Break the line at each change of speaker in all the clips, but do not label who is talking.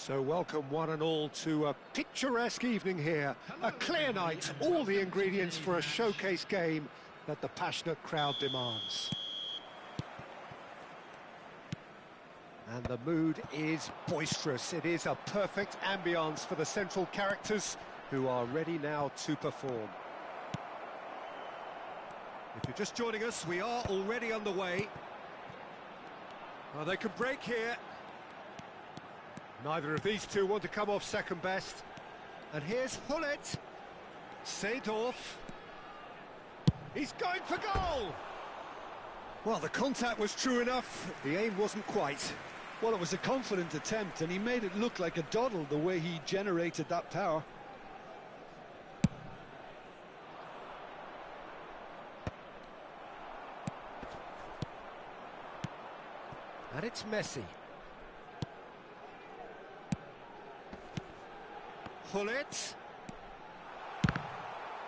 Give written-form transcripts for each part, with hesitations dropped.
So welcome one and all to a picturesque evening here. A clear night, all the ingredients for a showcase game that the passionate crowd demands. And the mood is boisterous. It is a perfect ambience for the central characters who are ready now to perform. If you're just joining us, we are already underway. Well, they could break here. Neither of these two want to come off second best. And here's Hullet. Seedorf. He's going for goal! Well, the contact was true enough. The aim wasn't quite.
Well, it was a confident attempt, and he made it look like a doddle the way he generated that power.
And it's Messi. Hullet.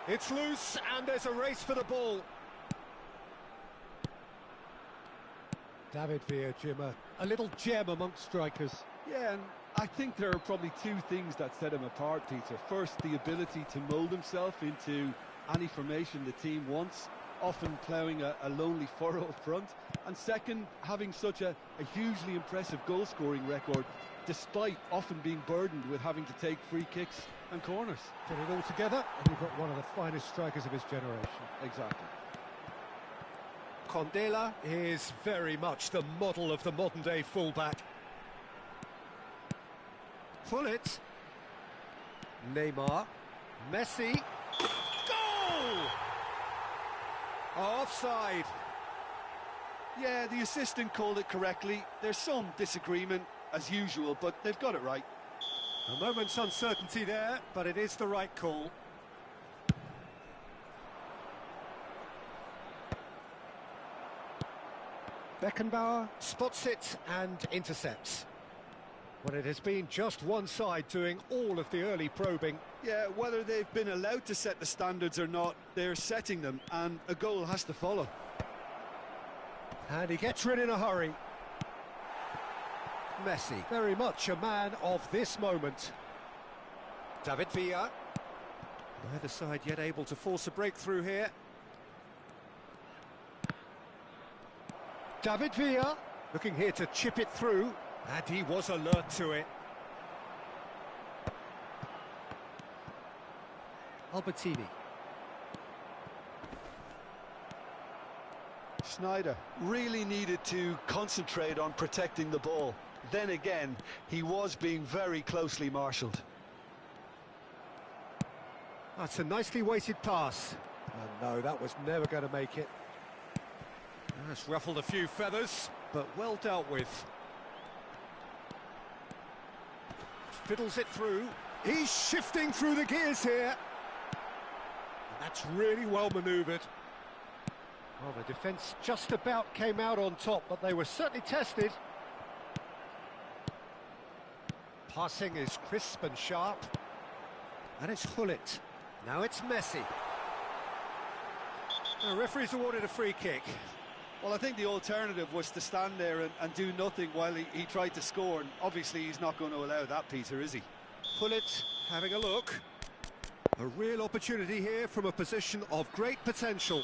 It's loose, and there's a race for the ball. David Villa, Jim, a little gem amongst strikers.
Yeah, and I think there are probably two things that set him apart, Peter. First, the ability to mould himself into any formation the team wants, often ploughing a lonely furrow up front. And second, having such a hugely impressive goal-scoring record, despite often being burdened with having to take free kicks and corners.
Put it all together, and you've got one of the finest strikers of his generation.
Exactly.
Condela is very much the model of the modern-day fullback. Hullet. Neymar. Messi. Goal! Offside.
Yeah, the assistant called it correctly. There's some disagreement, as usual, but they've got it right.
A moment's uncertainty there, but it is the right call. Beckenbauer spots it and intercepts. Well, it has been just one side doing all of the early probing.
Yeah, whether they've been allowed to set the standards or not, they're setting them, and a goal has to follow.
And he gets rid in a hurry. Messi, very much a man of this moment. David Villa. Neither side yet able to force a breakthrough here. David Villa, looking here to chip it through, and he was alert to it. Albertini.
Sneijder really needed to concentrate on protecting the ball. Then again, he was being very closely marshalled.
That's a nicely weighted pass. And no, that was never going to make it. That's ruffled a few feathers, but well dealt with. Fiddles it through. He's shifting through the gears here. And that's really well manoeuvred. Well, the defence just about came out on top, but they were certainly tested. Passing is crisp and sharp. And it's Hullet. Now it's Messi. The referee's awarded a free kick.
Well, I think the alternative was to stand there and do nothing while he tried to score, and obviously he's not going to allow that, Peter, is he?
Hullet having a look. A real opportunity here from a position of great potential.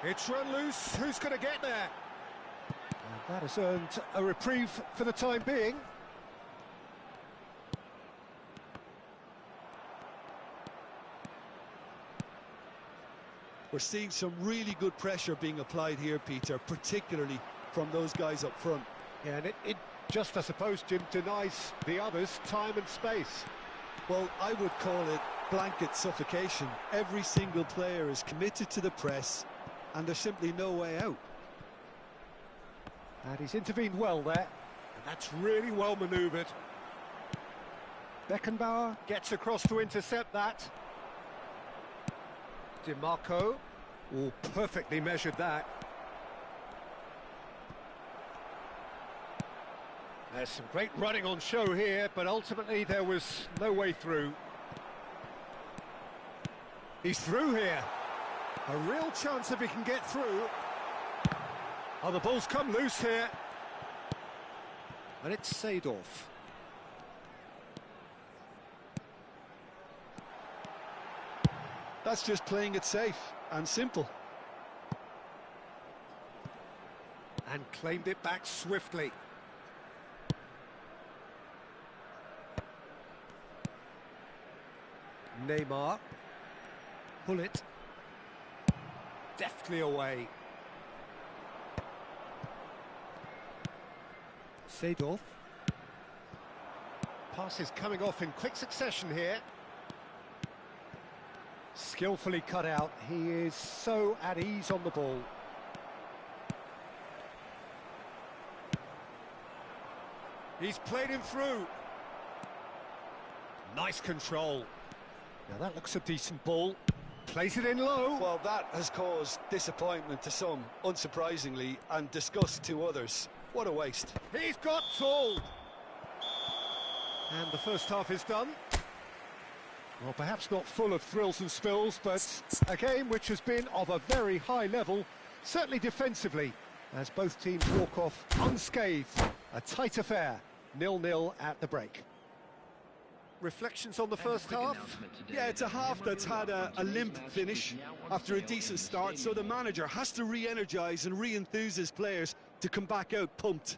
It's run loose. Who's going to get there? And that has earned a reprieve for the time being.
We're seeing some really good pressure being applied here, Peter, particularly from those guys up front.
Yeah, and it just, I suppose, Jim, denies the others time and space.
Well, I would call it blanket suffocation. Every single player is committed to the press, and there's simply no way out.
And he's intervened well there, and that's really well manoeuvred. Beckenbauer gets across to intercept that. DiMarco, oh, perfectly measured that. There's some great running on show here, but ultimately there was no way through. He's through here. A real chance if he can get through. Oh, the ball's come loose here. And it's Seedorf.
That's just playing it safe and simple.
And claimed it back swiftly. Neymar. Pull it. Deftly away. Seedorf. Passes coming off in quick succession here. Skillfully cut out. He is so at ease on the ball. He's played him through. Nice control. Now that looks a decent ball. Plays it in low.
Well, that has caused disappointment to some, unsurprisingly, and disgust to others. What a waste.
He's got told. And the first half is done. Well, perhaps not full of thrills and spills, but a game which has been of a very high level, certainly defensively, as both teams walk off unscathed. A tight affair, 0-0 at the break. Reflections on the first half?
Yeah, it's a half that's had a limp finish after a decent start, so the manager has to re-energise and re-enthuse his players to come back out pumped.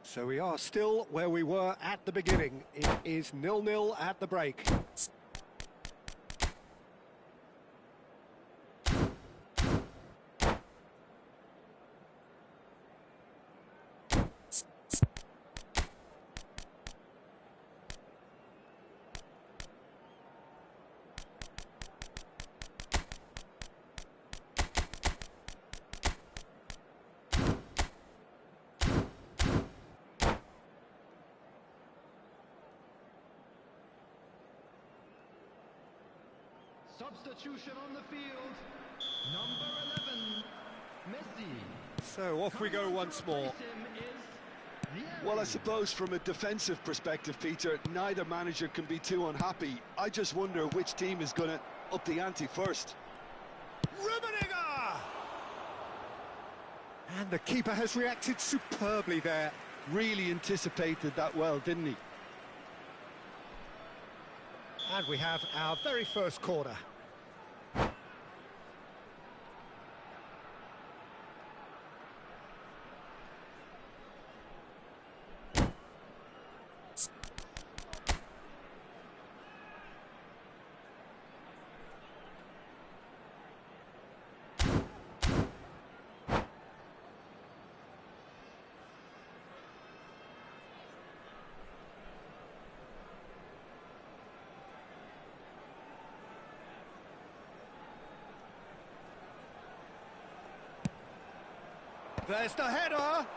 So we are still where we were at the beginning. It is 0-0 at the break.
Substitution on the field, number 11, Messi.
So off we go once more.
Well, I suppose from a defensive perspective, Peter, neither manager can be too unhappy. I just wonder which team is going to up the ante first.
Rummenigge! And the keeper has reacted superbly there.
Really anticipated that well, didn't he?
And we have our very first corner. There's the header.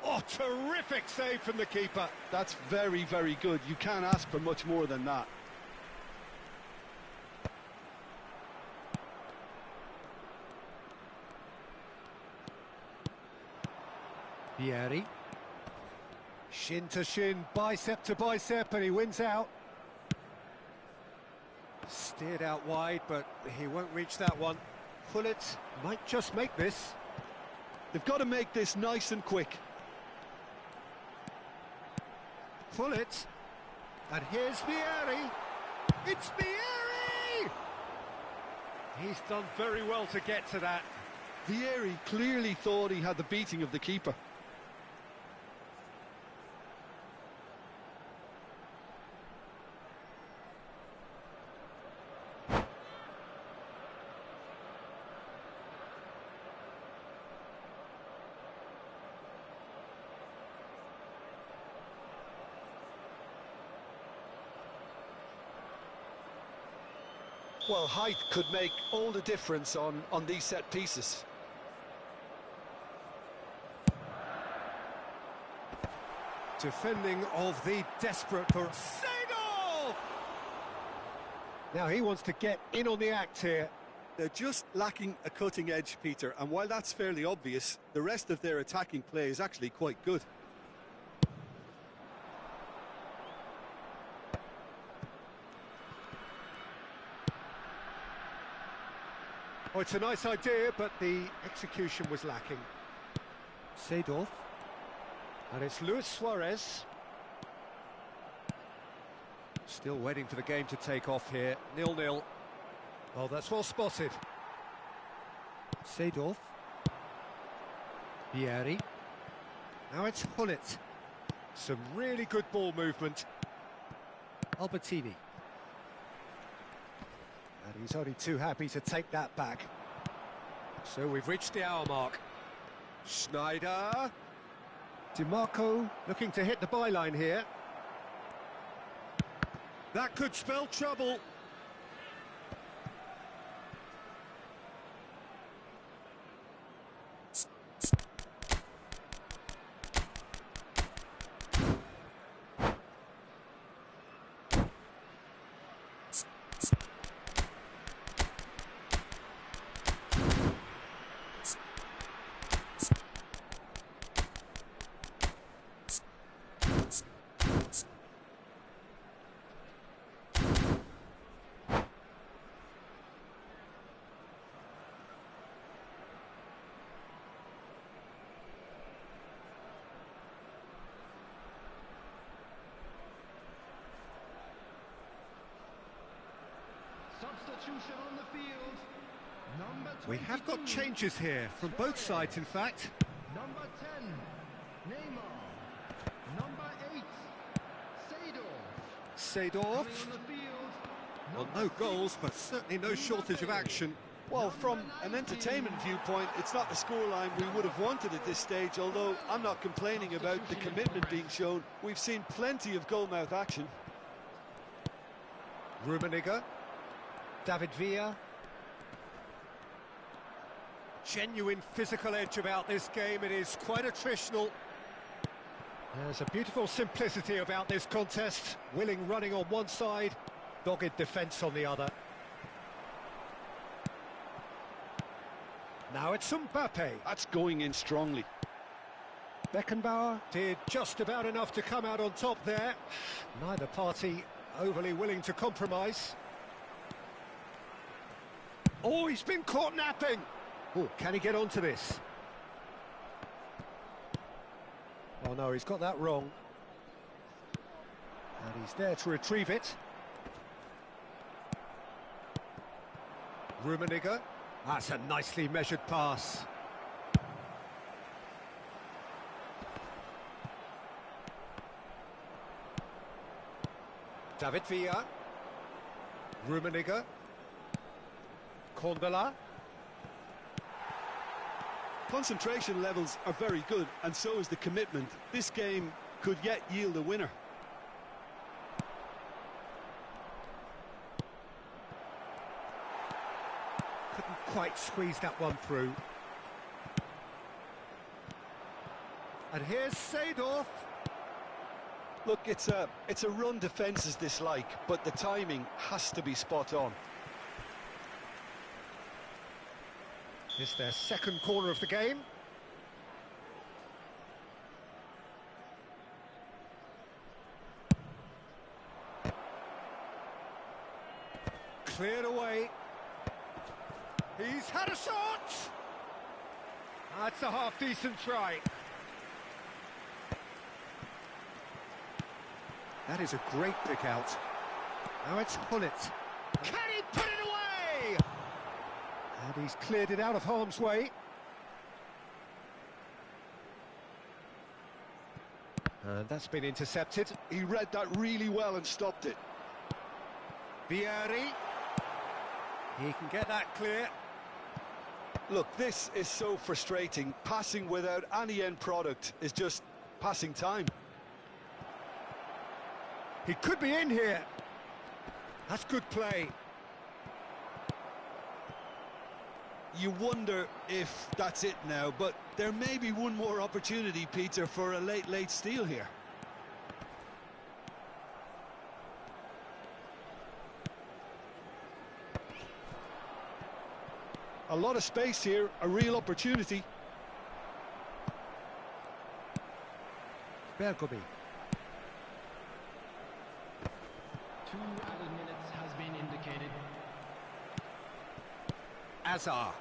Oh, terrific save from the keeper.
That's very, very good. You can't ask for much more than that.
Vieri. Shin to shin, bicep to bicep, and he wins out. Steered out wide, but he won't reach that one. Pullet might just make this.
They've got to make this nice and quick.
Pullet. And here's Vieri. It's Vieri! He's done very well to get to that.
Vieri clearly thought he had the beating of the keeper. Well, height could make all the difference on these set pieces.
Defending of the desperate for Seedorf! Now he wants to get in on the act here.
They're just lacking a cutting edge, Peter, and while that's fairly obvious, the rest of their attacking play is actually quite good.
Oh, it's a nice idea, but the execution was lacking. Seedorf. And it's Luis Suarez. Still waiting for the game to take off here. 0-0. Oh, that's well spotted. Seedorf. Vieri. Now it's Hullet. Some really good ball movement. Albertini. And he's only too happy to take that back. So we've reached the hour mark. Schneider. DiMarco looking to hit the byline here. That could spell trouble.
Substitution on the field. Number 22.
We have got changes here, from both sides in fact.
Number 10, Neymar. Number 8, Seedorf.
Seedorf.
Coming on the field.
Well, no goals, but certainly no shortage of action.
Well, from an entertainment viewpoint, it's not the scoreline we would have wanted at this stage, although I'm not complaining about the commitment being shown. We've seen plenty of goalmouth action.
Rummenigge. David Villa. Genuine physical edge about this game. It is quite attritional. There's a beautiful simplicity about this contest. Willing running on one side, dogged defence on the other. Now it's Mbappe.
That's going in strongly.
Beckenbauer did just about enough to come out on top there. Neither party overly willing to compromise. Oh, he's been caught napping. Oh, can he get onto this? Oh no, he's got that wrong. And he's there to retrieve it. Rummenigge. That's a nicely measured pass. David Villa. Rummenigge. Kondola.
Concentration levels are very good, and so is the commitment. This game could yet yield a winner.
Couldn't quite squeeze that one through. And here's Seedorf.
Look, it's a run defence's dislike, but the timing has to be spot on.
It's their second corner of the game. Cleared away. He's had a shot! That's a half-decent try. That is a great pick out. Now it's Hullet. Can he put it away? And he's cleared it out of harm's way. And that's been intercepted.
He read that really well and stopped it.
Vieri. He can get that clear.
Look, this is so frustrating. Passing without any end product is just passing time.
He could be in here. That's good play.
You wonder if that's it now, but there may be one more opportunity, Peter, for a late steal here. A lot of space here, a real opportunity.
Bergomi.
2 added minutes has been indicated.
Azar.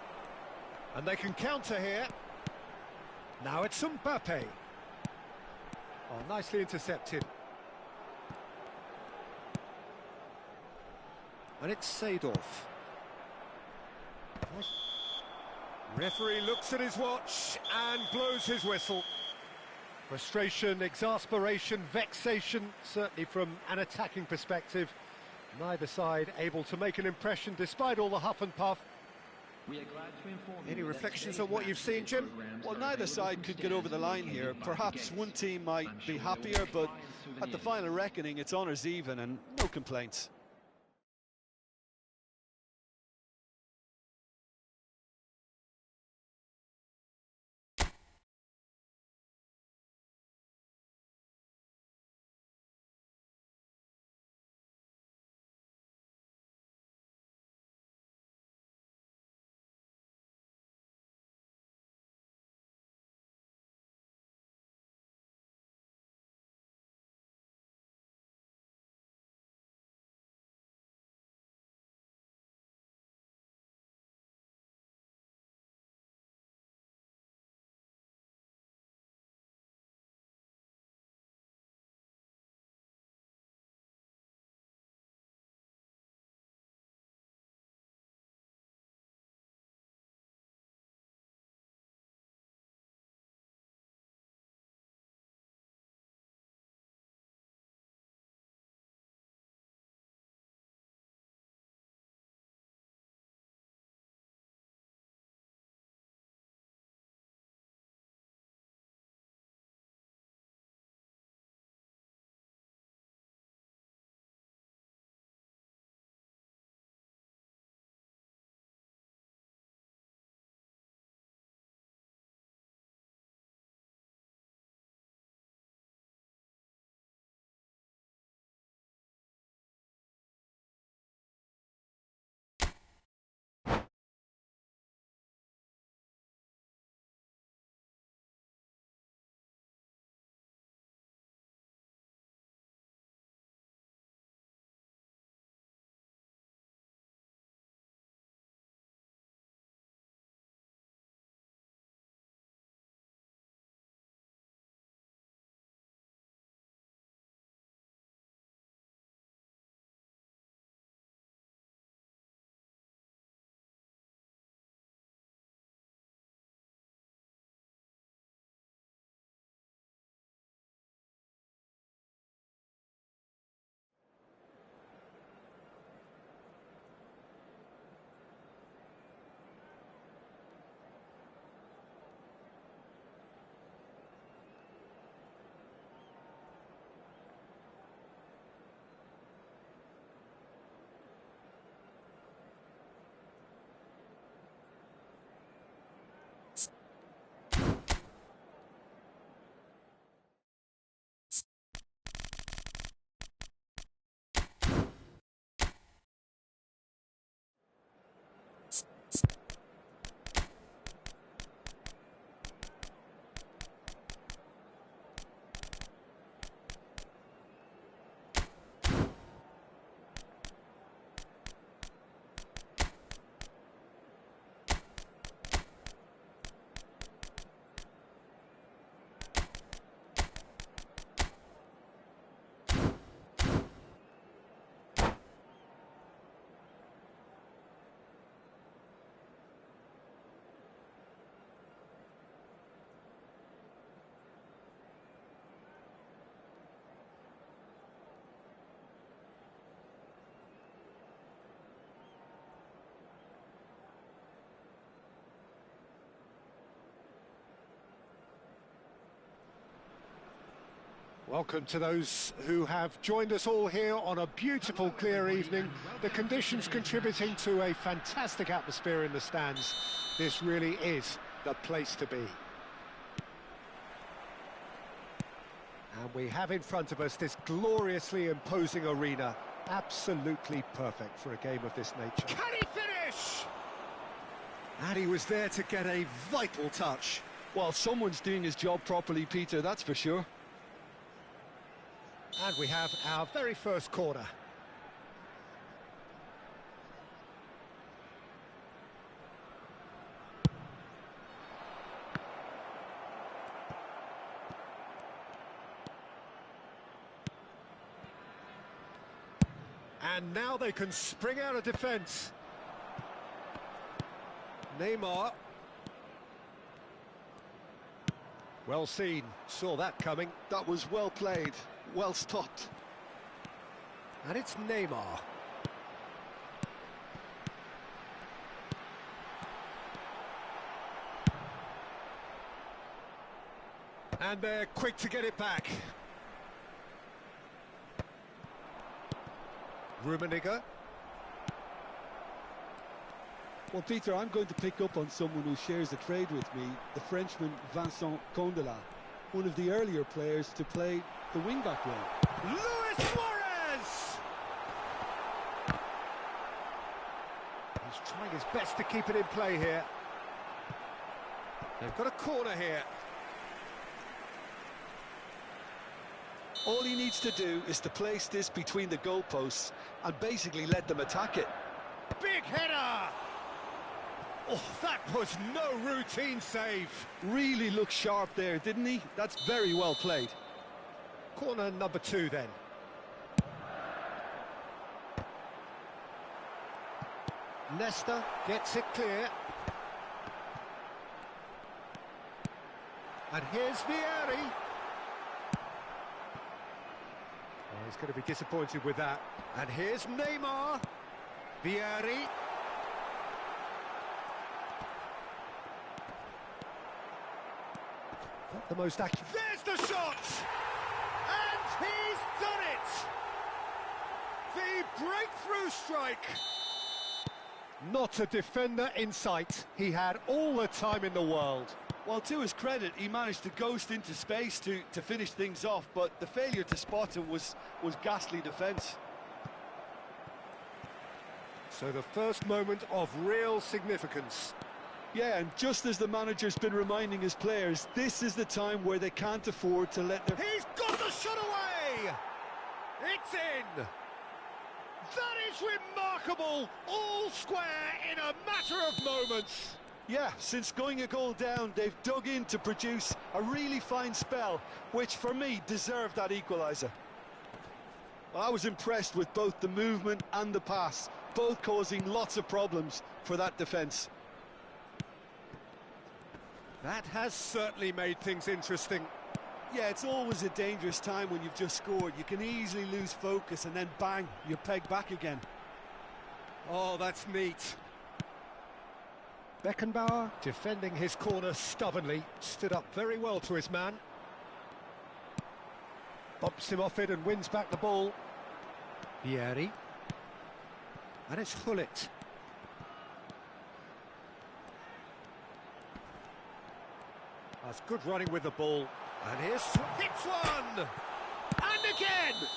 And they can counter here. Now it's Mbappe. Oh, nicely intercepted. And it's Seedorf. Referee looks at his watch and blows his whistle. Frustration, exasperation, vexation, certainly from an attacking perspective. Neither side able to make an impression despite all the huff and puff. Any reflections on what you've seen, Jim?
Well, neither side could get over the line here. Perhaps one team might be happier, but at the final reckoning, it's honours even and no complaints.
Welcome to those who have joined us all here on a beautiful, clear evening. The conditions contributing to a fantastic atmosphere in the stands. This really is the place to be. And we have in front of us this gloriously imposing arena. Absolutely perfect for a game of this nature. Can he finish? And he was there to get a vital touch.
Well, someone's doing his job properly, Peter, that's for sure.
And we have our very first corner. And now they can spring out of defence. Neymar. Well seen, saw that coming.
That was well played, well stopped.
And it's Neymar. And they're quick to get it back. Rummenigge.
Well, Peter, I'm going to pick up on someone who shares a trade with me, the Frenchman Vincent Condela, one of the earlier players to play the wing-back role.
Luis Suarez! He's trying his best to keep it in play here. They've got a corner here.
All he needs to do is to place this between the goalposts and basically let them attack it.
Big header! Oh, that was no routine save.
Really looked sharp there, didn't he? That's very well played.
Corner number 2 then. Nesta gets it clear. And here's Vieri. Oh, he's going to be disappointed with that. And here's Neymar. Vieri. Not the most accurate. There's the shot! And he's done it! The breakthrough strike! Not a defender in sight. He had all the time in the world.
Well, to his credit, he managed to ghost into space to finish things off, but the failure to spot him was ghastly defence.
So the first moment of real significance.
Yeah, and just as the manager's been reminding his players, this is the time where they can't afford to let their...
He's got the shot away! It's in! That is remarkable! All square in a matter of moments!
Yeah, since going a goal down, they've dug in to produce a really fine spell, which for me deserved that equaliser. Well, I was impressed with both the movement and the pass, both causing lots of problems for that defence.
That has certainly made things interesting.
Yeah, it's always a dangerous time when you've just scored. You can easily lose focus and then bang, you're pegged back again.
Oh, that's neat. Beckenbauer, defending his corner stubbornly, stood up very well to his man. Bumps him off it and wins back the ball. Vieri. And it's Hullet. That's good running with the ball. And here's... hits one! And again!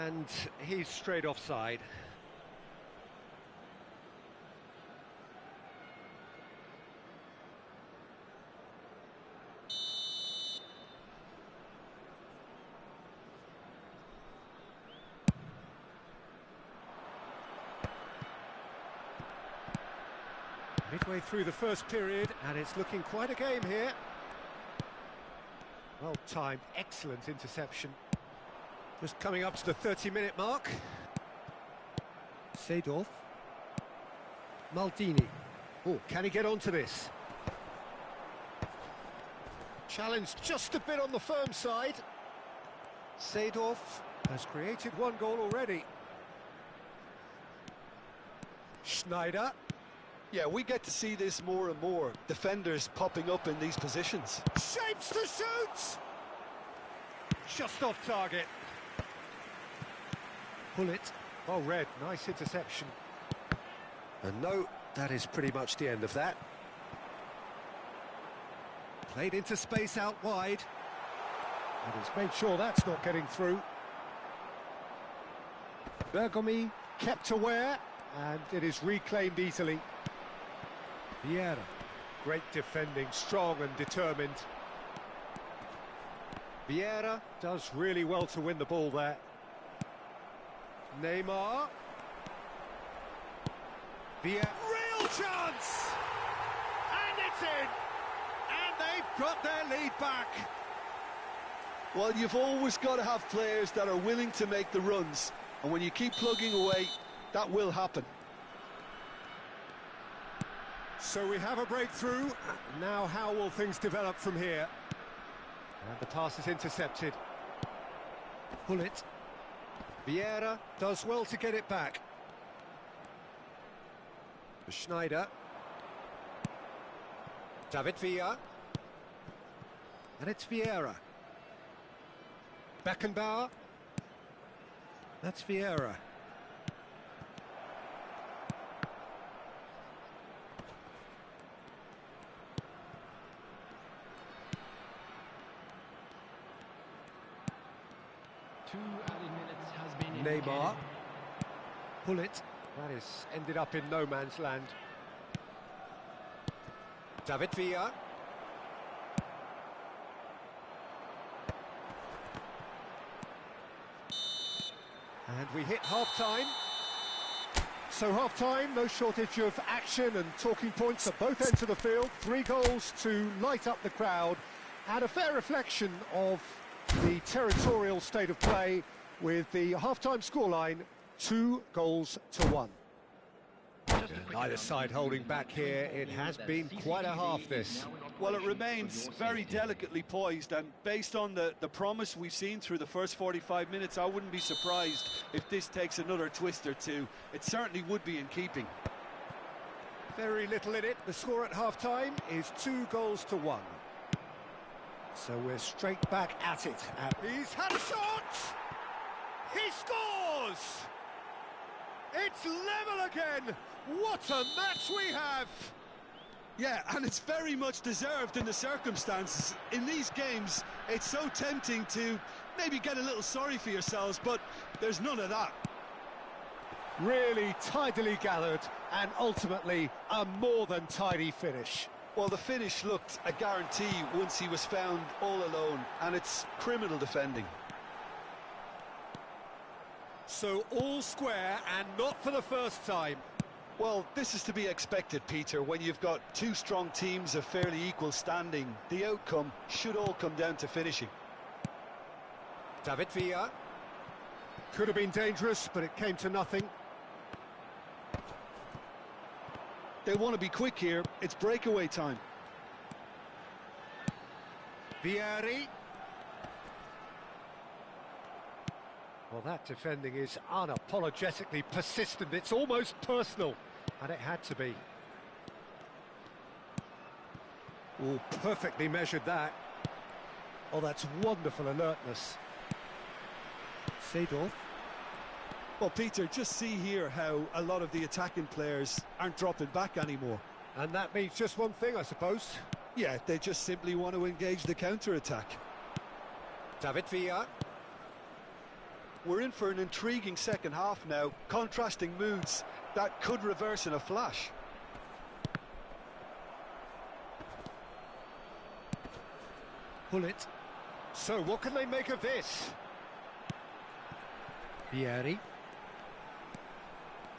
And he's straight offside. Midway through the first period, and it's looking quite a game here. Well timed, excellent interception. Just coming up to the 30-minute mark. Seedorf. Maldini. Oh, can he get onto this? Challenged just a bit on the firm side. Seedorf has created one goal already. Schneider.
Yeah, we get to see this more and more. Defenders popping up in these positions.
Shapes to shoot! Just off target. Hullet. Well read, nice interception. And no, that is pretty much the end of that. Played into space out wide. And he's made sure that's not getting through. Bergomi kept aware, and it is reclaimed easily. Vieira, great defending, strong and determined. Vieira does really well to win the ball there. Neymar. Vieira, real chance! And it's in! And they've got their lead back.
Well, you've always got to have players that are willing to make the runs. And when you keep plugging away, that will happen.
So we have a breakthrough. Now how will things develop from here? And the pass is intercepted. Pull it. Vieira does well to get it back. Schneider. David Villa. And it's Vieira. Beckenbauer. That's Vieira.
Two added minutes has been
Neymar.
indicated.
Pull it. That is ended up in no man's land. David Villa. And we hit half-time. So half-time, no shortage of action and talking points at both ends of the field. 3 goals to light up the crowd, and a fair reflection of the territorial state of play, with the half-time scoreline 2-1. Neither side holding back here. It has been quite a half, this.
Well, it remains very delicately poised, and based on the promise we've seen through the first 45 minutes, I wouldn't be surprised if this takes another twist or two. It certainly would be in keeping.
Very little in it. The score at half-time is 2-1. So we're straight back at it. He's had a shot! He scores! It's level again! What a match we have!
Yeah, and it's very much deserved in the circumstances. In these games, it's so tempting to maybe get a little sorry for yourselves, but there's none of that.
Really tidily gathered, and ultimately a more than tidy finish.
Well, the finish looked a guarantee once he was found all alone, and it's criminal defending.
So all square, and not for the first time.
Well, this is to be expected, Peter. When you've got two strong teams of fairly equal standing, the outcome should all come down to finishing.
David Villa. Could have been dangerous, but it came to nothing.
They want to be quick here. It's breakaway time.
Vieri. Well, that defending is unapologetically persistent. It's almost personal, and it had to be. Oh, perfectly measured that. Oh, that's wonderful alertness. Seedorf.
Well, Peter, just see here how a lot of the attacking players aren't dropping back anymore.
And that means just one thing, I suppose.
Yeah, they just simply want to engage the counter-attack.
David Villa.
We're in for an intriguing second half now, contrasting moods that could reverse in a flash.
Pull it. So what can they make of this? Vieri.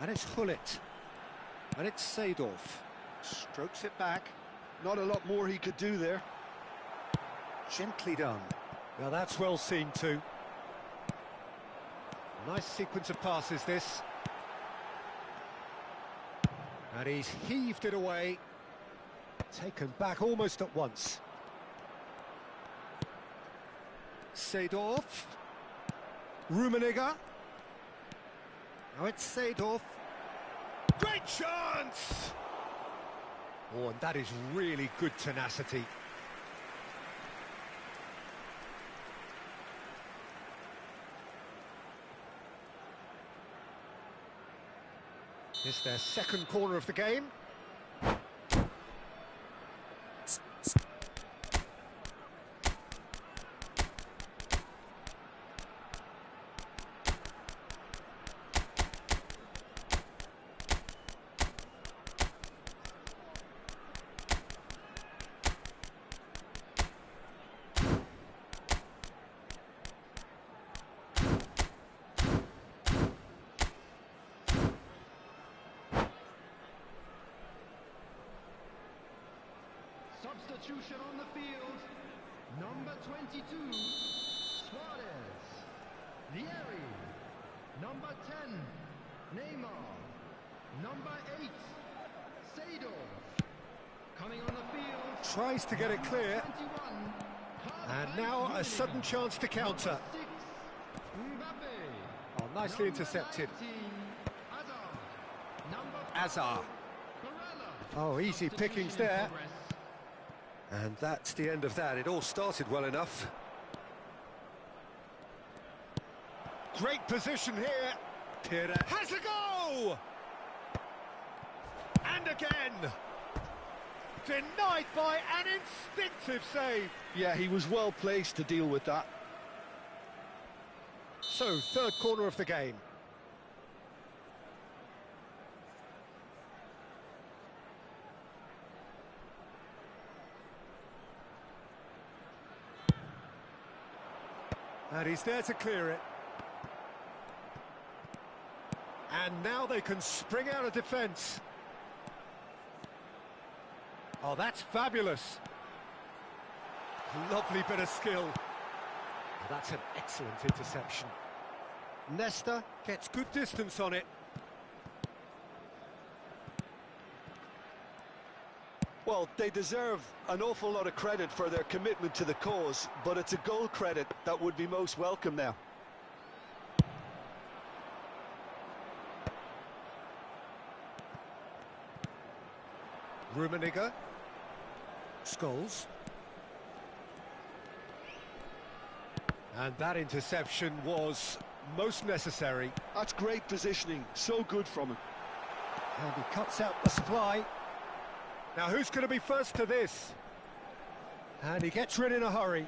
And it's Hullet. And it's Seedorf. Strokes it back.
Not a lot more he could do there.
Gently done. Now that's well seen too. Nice sequence of passes, this. And he's heaved it away. Taken back almost at once. Seedorf. Rummenigge. Now it's Seedorf. Great chance! Oh, and that is really good tenacity. It's their second corner of the game.
Substitution on the field. Number 22, Suarez. Vieri. Number 10, Neymar. Number 8, Seydorf. Coming on the field.
Tries to get it clear.
21,
And now a sudden chance to counter.
Number 6, Mbappe.
Oh, nicely intercepted.
Number 19, Hazard. Number 5,
Hazard.
Barella.
Oh, easy pickings
Substitution in
there.
progress.
And that's the end of that. It all started well enough. Great position here. Pira has a go! And again! Denied by an instinctive save.
Yeah, he was well placed to deal with that.
So, third corner of the game. And he's there to clear it. And now they can spring out of defence. Oh, that's fabulous. Lovely bit of skill. That's an excellent interception. Nesta gets good distance on it.
Well, they deserve an awful lot of credit for their commitment to the cause, but it's a goal credit that would be most welcome now.
Rummenigge. Scholes. And that interception was most necessary.
That's great positioning, so good from him.
And he cuts out the supply. Now who's going to be first to this? And he gets rid in a hurry.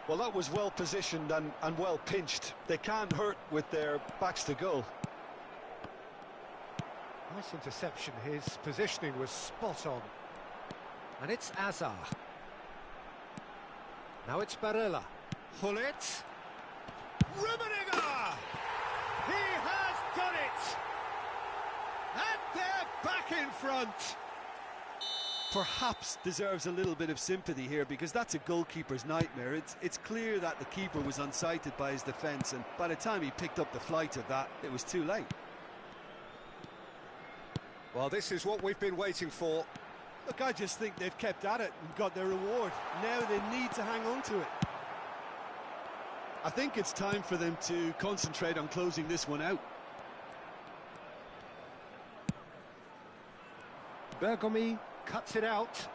Well, that was well positioned and well pinched. They can't hurt with their backs to goal.
Nice interception. His positioning was spot on. And it's Hazard. Now it's Barella. Hullet. Rummenigge! He has done it! And they're back in front!
Perhaps deserves a little bit of sympathy here, because that's a goalkeeper's nightmare. It's clear that the keeper was unsighted by his defence, and by the time he picked up the flight of that, it was too late.
Well, this is what we've been waiting for.
Look, I just think they've kept at it and got their reward. Now they need to hang on to it. I think it's time for them to concentrate on closing this one out.
Bergomi cuts it out.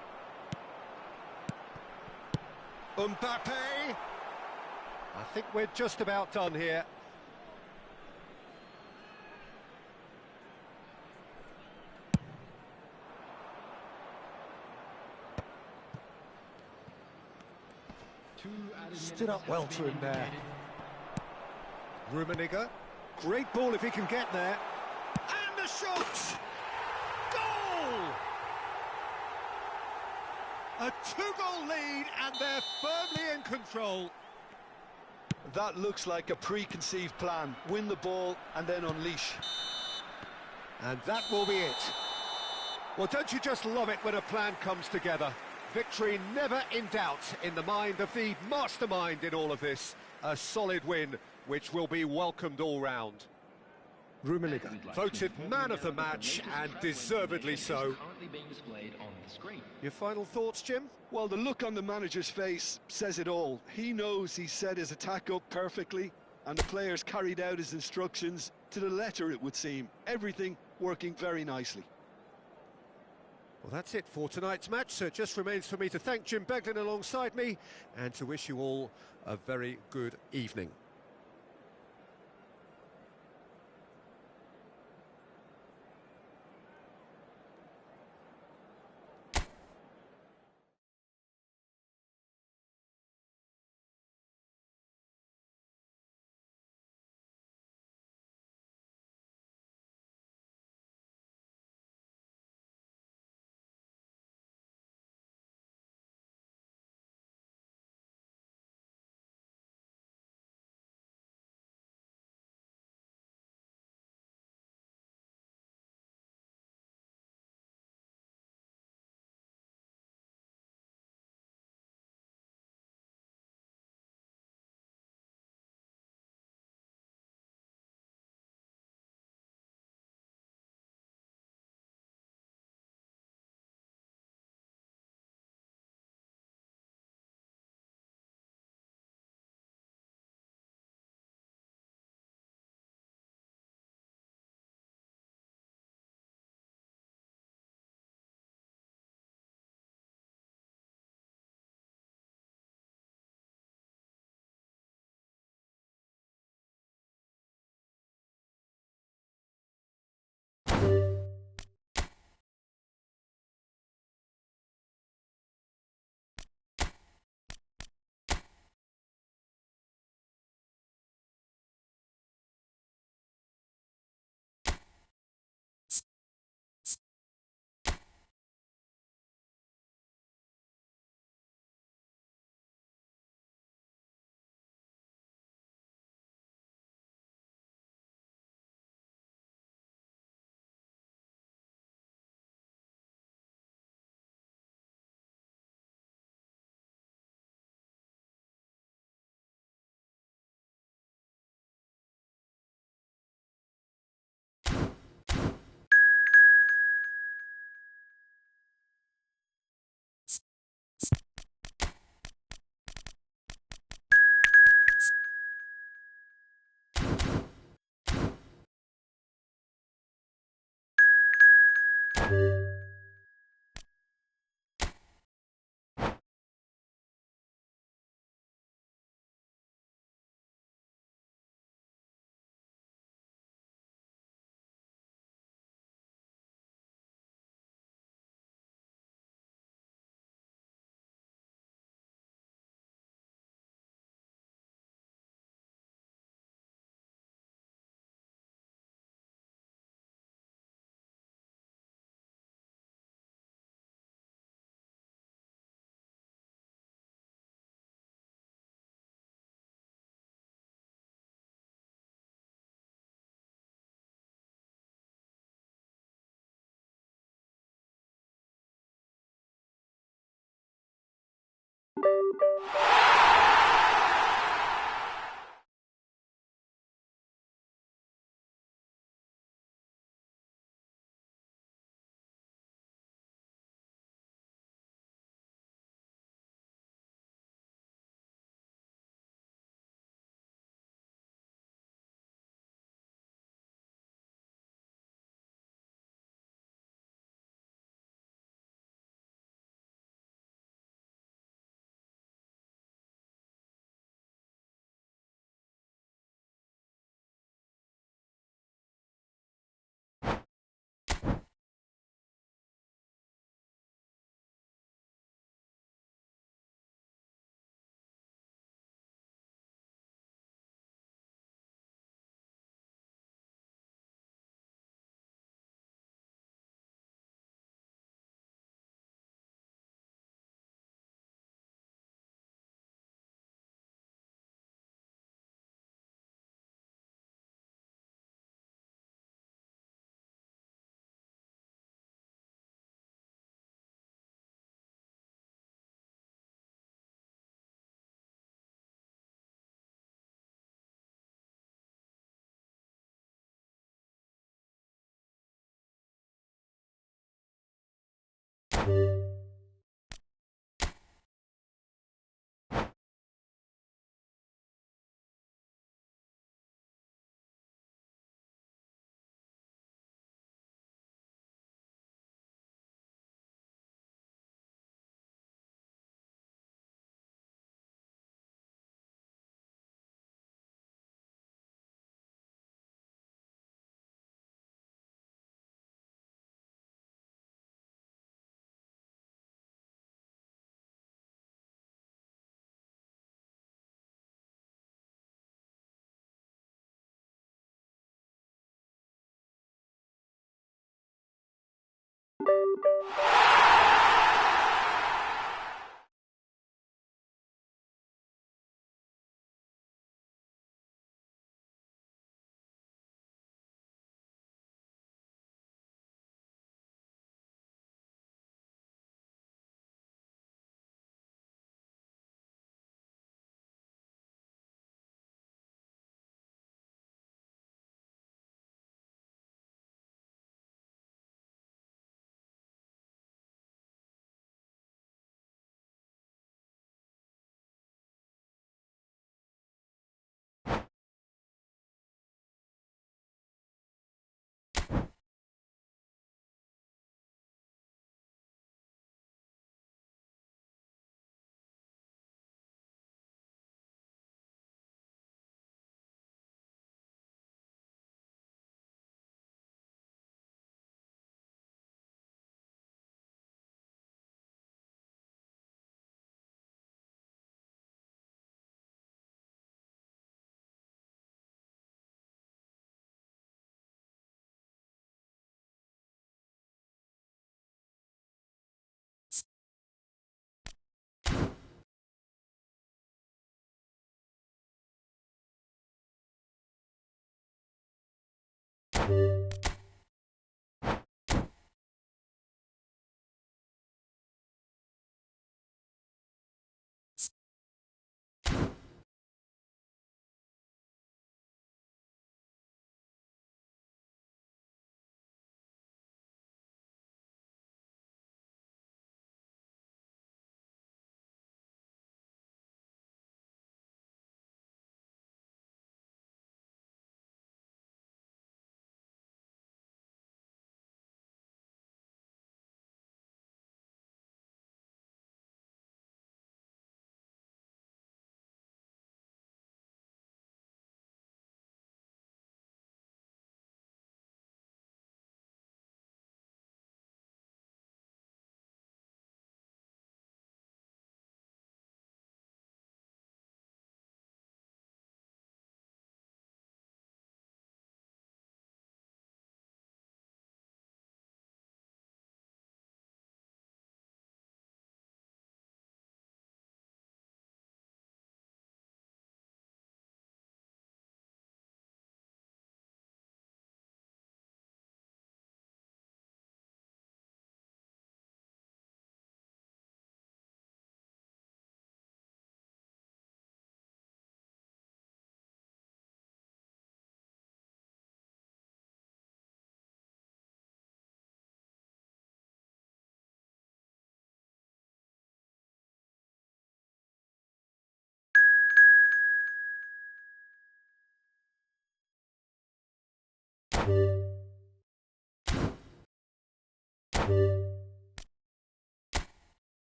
Mbappe! I think we're just about done here. Stood up well to him there. Rummenigge. Great ball if he can get there. And the shot! Goal! A two-goal lead, and they're firmly in control.
That looks like a preconceived plan. Win the ball and then unleash.
And that will be it. Well, don't you just love it when a plan comes together? Victory never in doubt in the mind of the mastermind in all of this. A solid win, which will be welcomed all round. Rummenigge, voted man of the match, and deservedly so. Your final thoughts, Jim?
Well, the look on the manager's face says it all. He knows he set his attack up perfectly, and the players carried out his instructions to the letter, it would seem. Everything working very nicely.
Well, that's it for tonight's match, so it just remains for me to thank Jim Beglin alongside me and to wish you all a very good evening.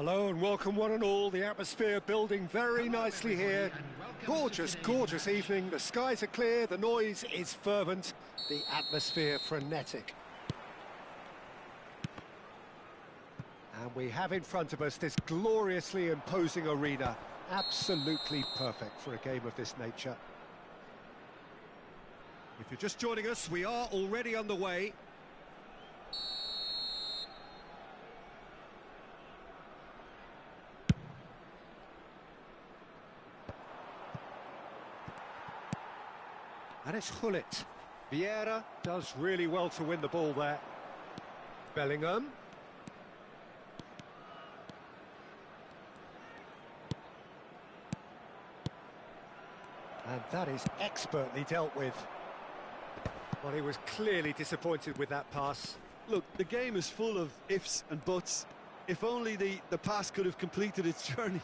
Hello and welcome one and all. The atmosphere building very nicely here. Gorgeous, gorgeous evening. The skies are clear, the noise is fervent, the atmosphere frenetic. And we have in front of us this gloriously imposing arena. Absolutely perfect for a game of this nature. If you're just joining us, we are already underway. And it's Gullit. Vieira does really well to win the ball there. Bellingham. And that is expertly dealt with. Well, he was clearly disappointed with that pass.
Look, the game is full of ifs and buts. If only the pass could have completed its journey.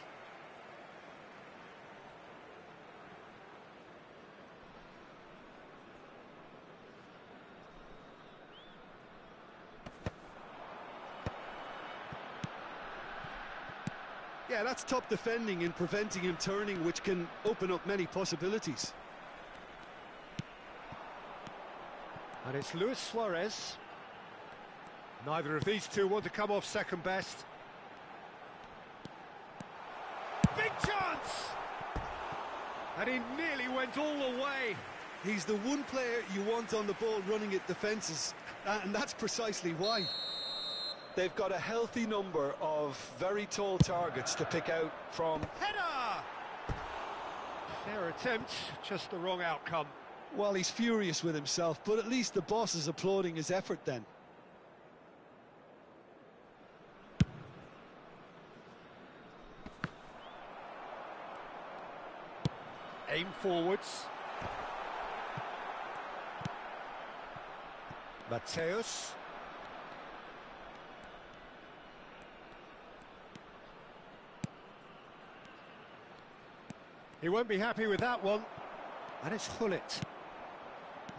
Yeah, that's top defending in preventing him turning, which can open up many possibilities.
And it's Luis Suarez. Neither of these two want to come off second best. Big chance! And he nearly went all the way.
He's the one player you want on the ball running at defences, and that's precisely why. They've got a healthy number of very tall targets to pick out from.
Header! Fair attempt, just the wrong outcome.
Well, he's furious with himself, but at least the boss is applauding his effort then.
Aim forwards. Mateus. He won't be happy with that one. And it's Gullit.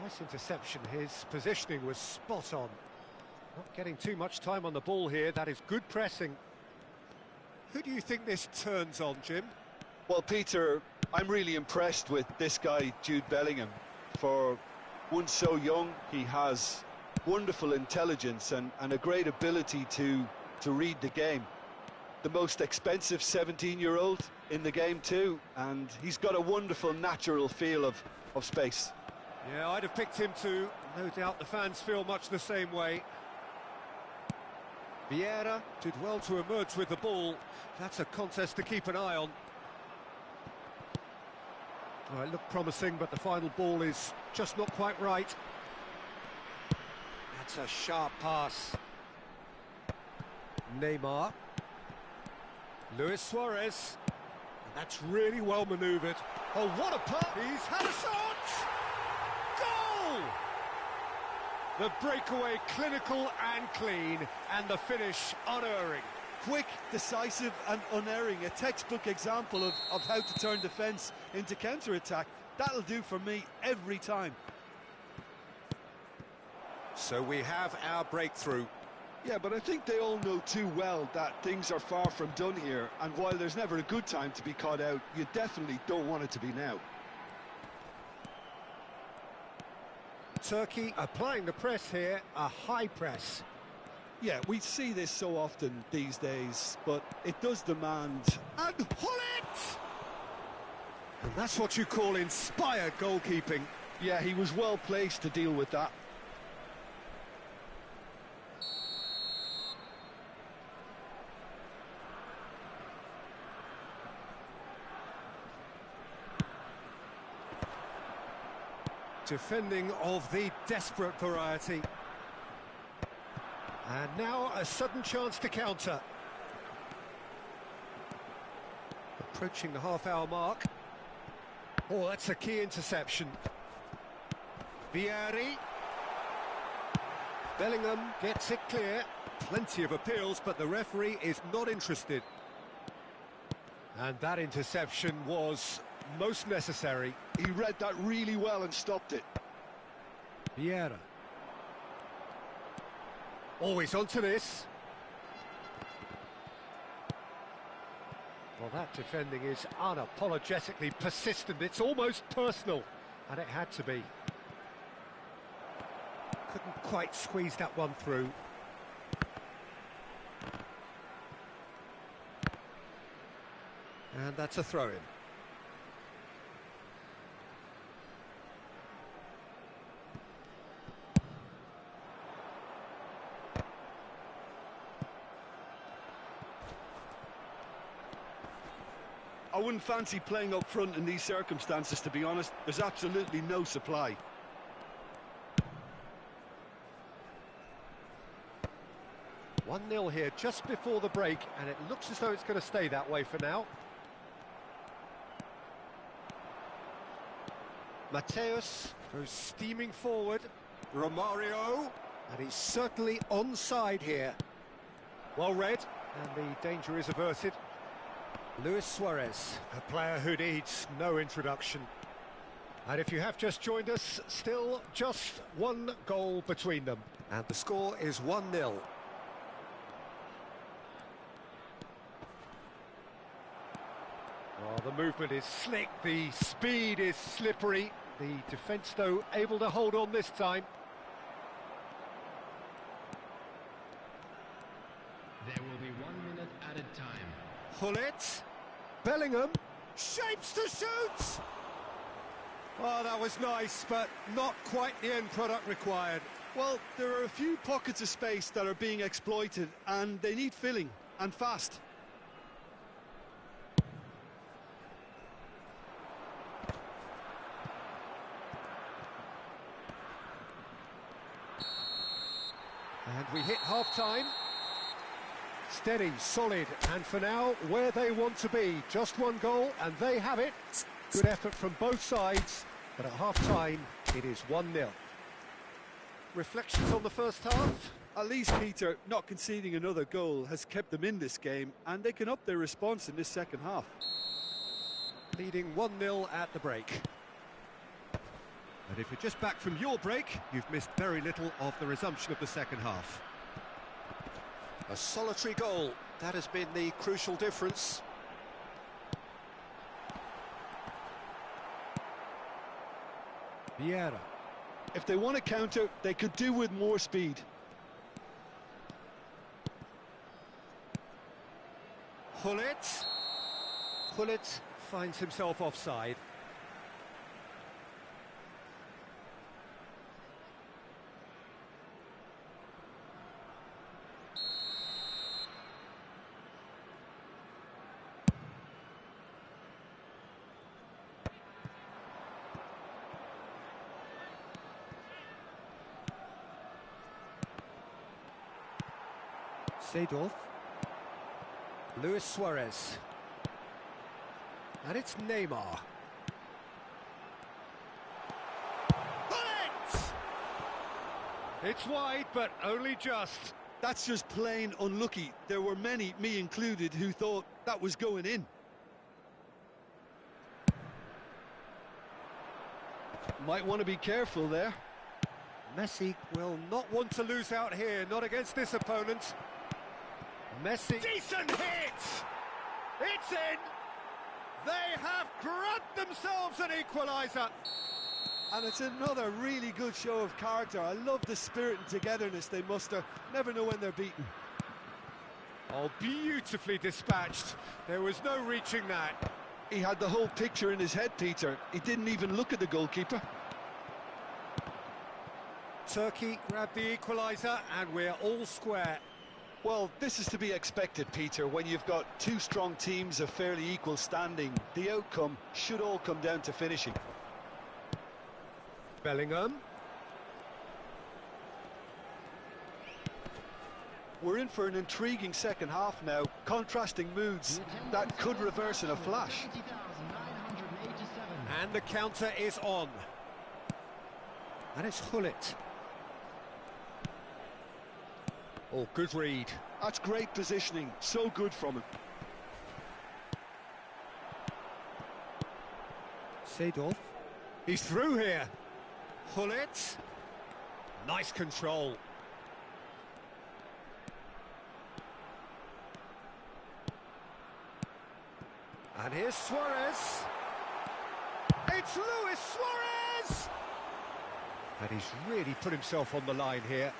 Nice interception. His positioning was spot on. Not getting too much time on the ball here. That is good pressing. Who do you think this turns on, Jim?
Well, Peter, I'm really impressed with this guy, Jude Bellingham. For one so young, he has wonderful intelligence and a great ability to read the game. The most expensive 17-year-old in the game too, and he's got a wonderful natural feel of space.
Yeah, I'd have picked him too. No doubt the fans feel much the same way. Vieira did well to emerge with the ball. That's a contest to keep an eye on. Oh, it looked promising, but the final ball is just not quite right. That's a sharp pass. Neymar. Luis Suarez. And that's really well manoeuvred. Oh, what a pass! He's had a shot! Goal! The breakaway clinical and clean, and the finish unerring.
Quick, decisive and unerring. A textbook example of how to turn defence into counter-attack. That'll do for me every time.
So we have our breakthrough.
Yeah, but I think they all know too well that things are far from done here, and while there's never a good time to be caught out, you definitely don't want it to be now.
Turkey applying the press here, a high press.
Yeah, we see this so often these days, but it does demand.
And Gullit! And that's what you call inspired goalkeeping.
Yeah, he was well placed to deal with that.
Defending of the desperate variety. And now a sudden chance to counter. Approaching the half-hour mark. Oh, that's a key interception. Vieri. Bellingham gets it clear. Plenty of appeals, but the referee is not interested. And that interception was most necessary.
He read that really well and stopped it.
Vieira. Always onto this. Well, that defending is unapologetically persistent. It's almost personal, and it had to be. Couldn't quite squeeze that one through. And that's a throw-in.
I wouldn't fancy playing up front in these circumstances, to be honest. There's absolutely no supply.
One 0 here just before the break, and it looks as though it's going to stay that way for now. Mateus goes steaming forward. Romario, and he's certainly onside here. Well read, and the danger is averted. Luis Suarez, a player who needs no introduction. And if you have just joined us, still just one goal between them. And the score is 1-0. Well, the movement is slick, the speed is slippery. The defence, though, able to hold on this time.
There will be 1 minute at a time.
Hullet, Bellingham, shapes to shoot! Oh, that was nice, but not quite the end product required.
Well, there are a few pockets of space that are being exploited, and they need filling, and fast.
And we hit half-time. Steady, solid, and for now, where they want to be. Just one goal, and they have it. Good effort from both sides, but at half-time, it is 1-0. Reflections on the first half?
At least, Peter, not conceding another goal has kept them in this game, and they can up their response in this second half.
Leading 1-0 at the break. And if you're just back from your break, you've missed very little of the resumption of the second half. A solitary goal, that has been the crucial difference. Vieira.
If they want to counter, they could do with more speed.
Hullet. Hullet finds himself offside. Seedorf. Luis Suarez. And it's Neymar. Bullet! It's wide, but only just.
That's just plain unlucky. There were many, me included, who thought that was going in. Might want to be careful there.
Messi will not want to lose out here, not against this opponent. Messi. Decent hit! It's in! They have grabbed themselves an equaliser.
And it's another really good show of character. I love the spirit and togetherness they muster. Never know when they're beaten.
Oh, beautifully dispatched. There was no reaching that.
He had the whole picture in his head, Peter. He didn't even look at the goalkeeper.
Turkey grabbed the equaliser, and we're all square.
Well, this is to be expected, Peter. When you've got two strong teams of fairly equal standing, the outcome should all come down to finishing.
Bellingham.
We're in for an intriguing second half now. Contrasting moods that could reverse in a flash.
And the counter is on. And it's Hullet. Oh, good read.
That's great positioning. So good from him.
Seedorf. He's through here. Hullet. Nice control. And here's Suarez. It's Luis Suarez! And he's really put himself on the line here.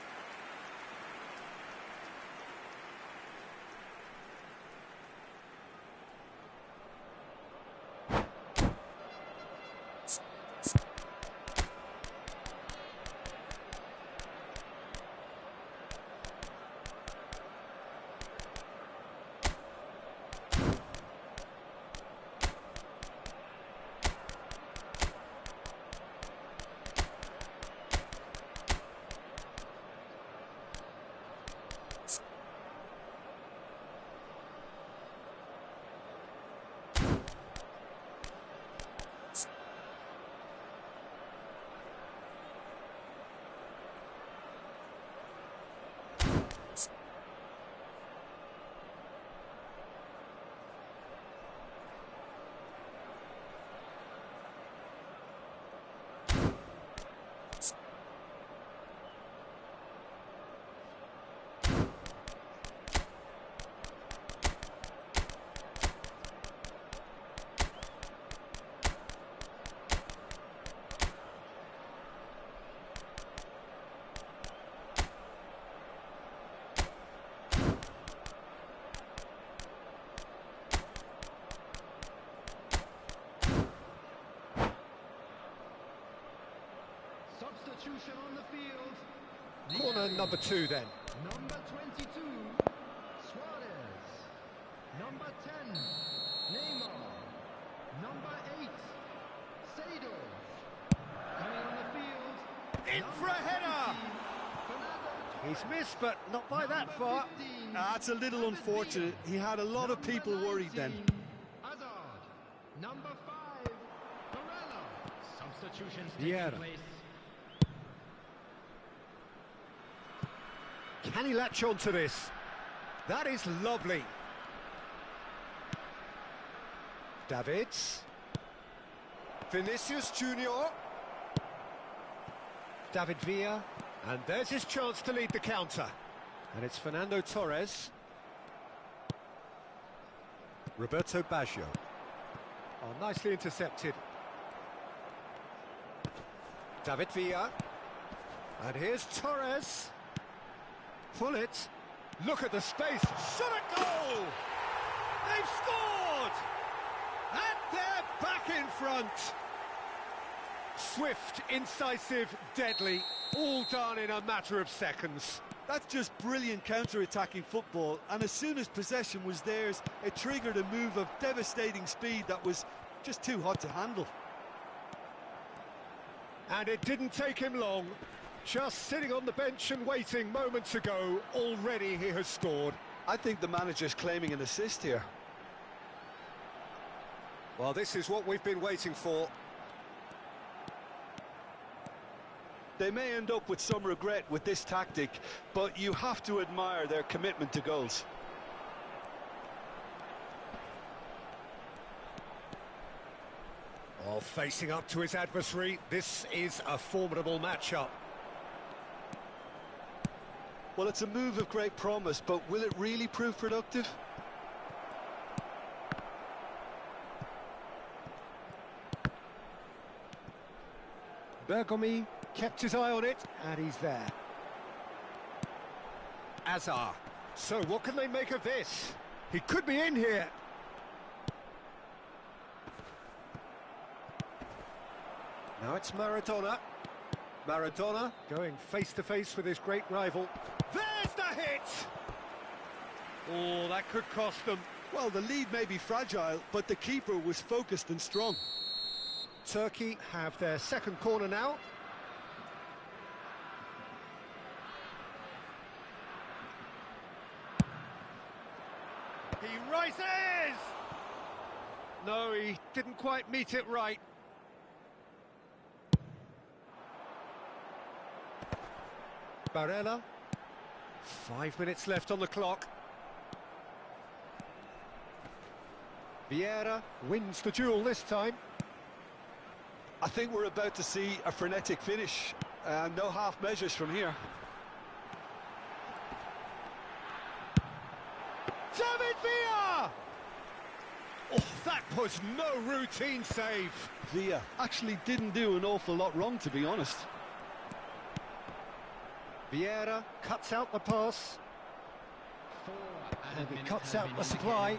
Substitution on the field.
Corner number 2 then.
Number 22, Suarez. Number 10, Neymar. Number 8, Seydorf. Coming on the field.
In for a header! He's missed, but not by that far.
That's a little unfortunate. He had a lot of people worried then.
Hazard. Number 5, Barella. Substitutions
Vieira.
taking place.
Can he latch on to this? That is lovely. Davids. Vinicius Junior. David Villa. And there's his chance to lead the counter. And it's Fernando Torres. Roberto Baggio. Oh, nicely intercepted. David Villa. And here's Torres. Pull it. Look at the space. Shot a goal! They've scored! And they're back in front. Swift, incisive, deadly. All done in a matter of seconds.
That's just brilliant counter-attacking football, and as soon as possession was theirs, it triggered a move of devastating speed that was just too hot to handle.
And it didn't take him long. Just sitting on the bench and waiting moments ago, already he has scored.
I think the manager's claiming an assist here.
Well, this is what we've been waiting for.
They may end up with some regret with this tactic, but you have to admire their commitment to goals.
Oh, facing up to his adversary, this is a formidable matchup.
Well, it's a move of great promise, but will it really prove productive?
Bergomi kept his eye on it, and he's there. Hazard. So what can they make of this? He could be in here. Now it's Maradona. Maradona going face-to-face with his great rival. There's the hit! Oh, that could cost them.
Well, the lead may be fragile, but the keeper was focused and strong.
Turkey have their second corner now. He rises! No, he didn't quite meet it right. Barella. 5 minutes left on the clock. Vieira wins the duel this time.
I think we're about to see a frenetic finish. No half measures from here.
David Villa! Oh, That was no routine save.
Villa actually didn't do an awful lot wrong, to be honest.
Vieira cuts out the pass. And he cuts out the supply.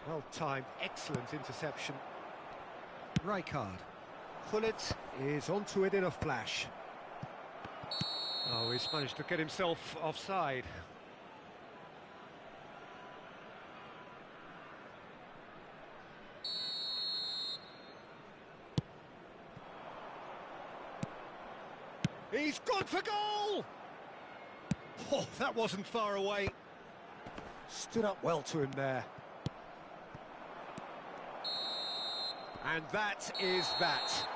Well timed, excellent interception. Rijkaard. Gullit is onto it in a flash. Oh, he's managed to get himself offside. He's gone for goal! Oh, that wasn't far away. Stood up well to him there. And that is that.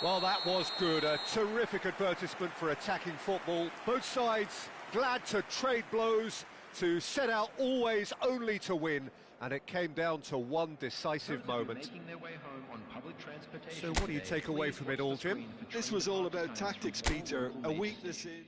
Well, that was good. A terrific advertisement for attacking football. Both sides glad to trade blows, to set out always only to win. And it came down to one decisive moment. So what do you take away from it all, Jim?
This was all about tactics, Peter. A weakness in...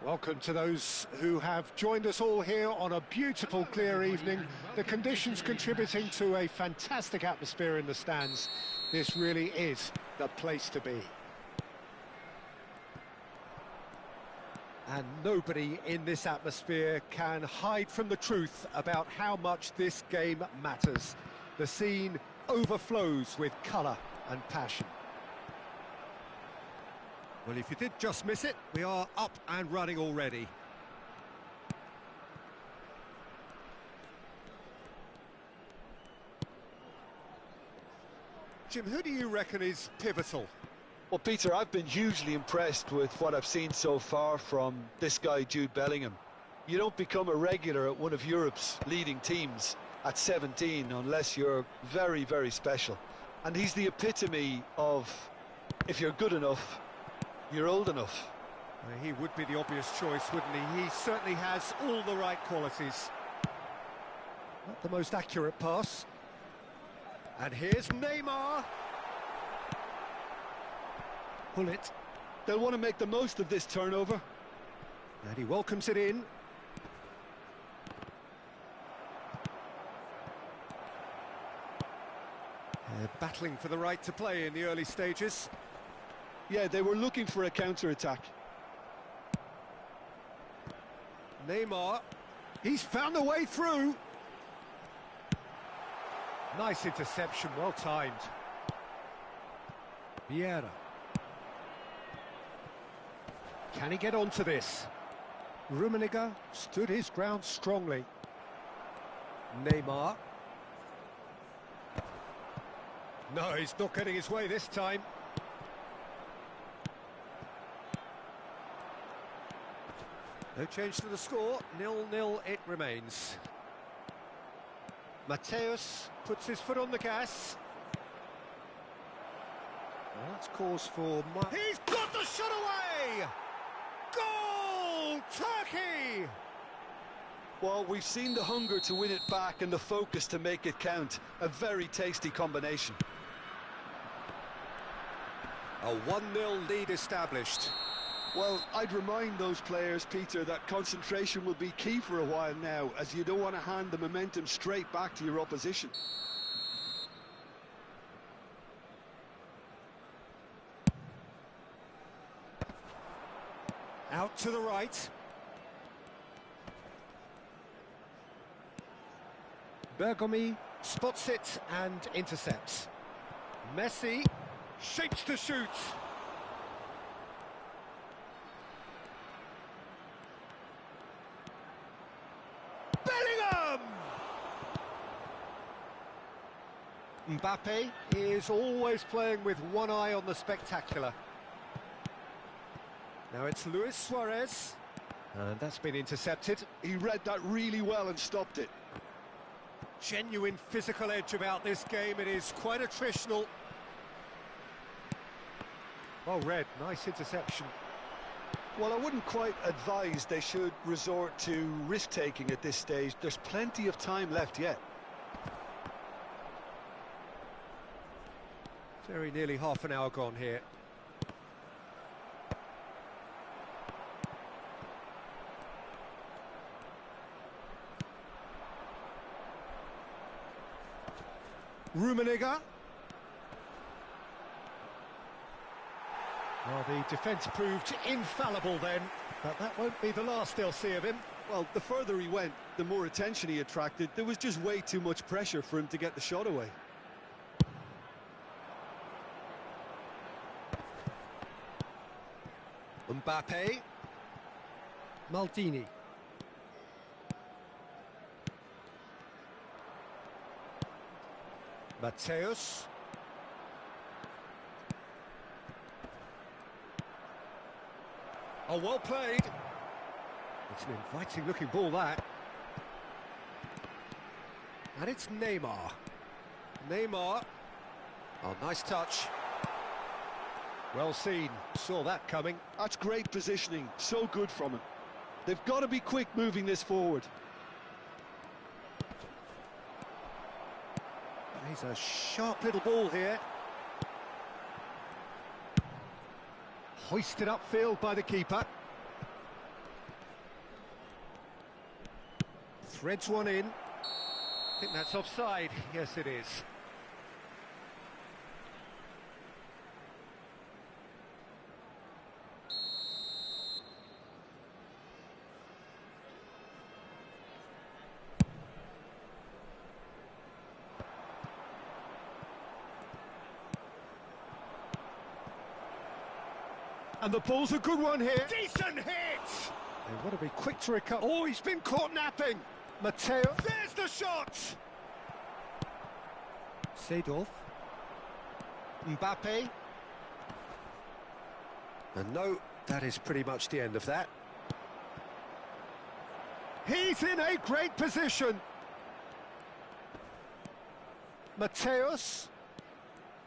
Welcome to those who have joined us all here on a beautiful, clear evening. The conditions contributing to a fantastic atmosphere in the stands. This really is the place to be. And nobody in this atmosphere can hide from the truth about how much this game matters. The scene overflows with colour and passion. Well, if you did just miss it, we are up and running already. Jim, who do you reckon is pivotal?
Well, Peter, I've been hugely impressed with what I've seen so far from this guy, Jude Bellingham. You don't become a regular at one of Europe's leading teams at 17 unless you're very, very special. And he's the epitome of, if you're good enough, you're old enough.
He would be the obvious choice, wouldn't he? He certainly has all the right qualities. Not the most accurate pass. And here's Neymar. Gullit.
They'll want to make the most of this turnover.
And he welcomes it in. They're battling for the right to play in the early stages.
Yeah, they were looking for a counter-attack.
Neymar, he's found a way through. Nice interception, well timed. Vieira. Can he get onto this? Rummenigge stood his ground strongly. Neymar. No, he's not getting his way this time. No change to the score, 0-0 it remains. Mateus puts his foot on the gas. Well, that's cause for... He's got the shot away! Goal! Turkey!
Well, we've seen the hunger to win it back and the focus to make it count. A very tasty combination.
A 1-0 lead established.
Well, I'd remind those players, Peter, that concentration will be key for a while now, as you don't want to hand the momentum straight back to your opposition.
Out to the right. Bergomi spots it and intercepts. Messi shapes to shoot. Bellingham! Mbappe is always playing with one eye on the spectacular. Now it's Luis Suarez, and that's been intercepted.
He read that really well and stopped it.
Genuine physical edge about this game, it is quite attritional. Well read, nice interception.
Well, I wouldn't quite advise they should resort to risk-taking at this stage. There's plenty of time left yet.
Very nearly half an hour gone here. Rummenigge. Well, the defence proved infallible then, but that won't be the last they'll see of him.
Well, the further he went, the more attention he attracted. There was just way too much pressure for him to get the shot away.
Mbappe. Maldini. Mateus. Oh, well played. It's an inviting looking ball, that. And it's Neymar. Neymar. Oh, nice touch. Well seen. Saw that coming.
That's great positioning. So good from him. They've got to be quick moving this forward.
He's a sharp little ball here. Hoisted upfield by the keeper. Threads one in. I think that's offside. Yes, it is. And the ball's a good one here. Decent hit! They want to be quick to recover. Oh, he's been caught napping. Mateo. There's the shot! Seedorf. Mbappe. And no, that is pretty much the end of that. He's in a great position. Mateus.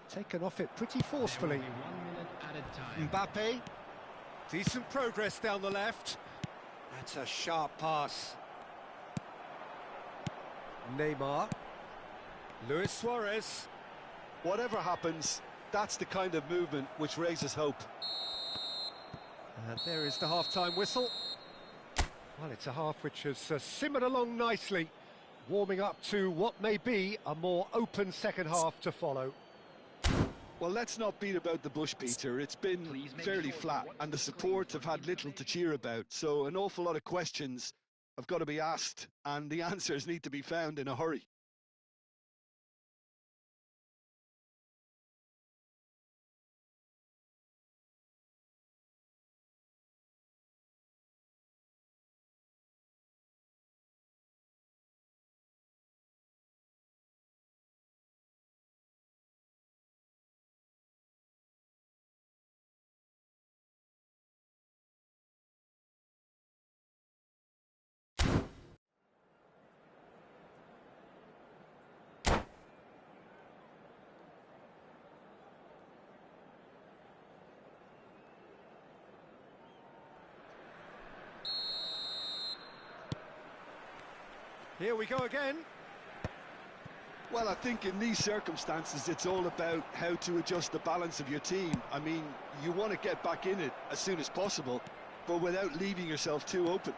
Taken off it pretty forcefully.
1 minute added time.
Mbappe, decent progress down the left. That's a sharp pass. Neymar, Luis Suarez.
Whatever happens, that's the kind of movement which raises hope.
And there is the half-time whistle. Well, it's a half which has simmered along nicely, warming up to what may be a more open second half to follow.
Well, let's not beat about the bush, Peter. It's been fairly flat, and the supports have had little to cheer about, so an awful lot of questions have got to be asked, and the answers need to be found in a hurry.
Here we go again.
Well, I think in these circumstances, it's all about how to adjust the balance of your team. I mean, you want to get back in it as soon as possible, but without leaving yourself too open.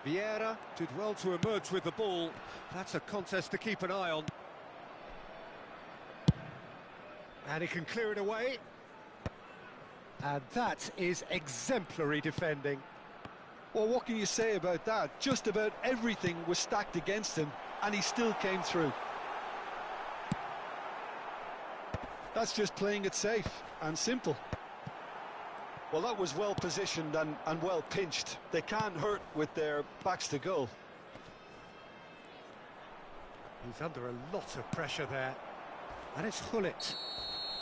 Vieira did well to emerge with the ball. That's a contest to keep an eye on. And he can clear it away. And that is exemplary defending.
Well, what can you say about that? Just about everything was stacked against him, and he still came through. That's just playing it safe and simple. Well, that was well positioned and well pinched. They can't hurt with their backs to goal.
He's under a lot of pressure there. And it's Hullet.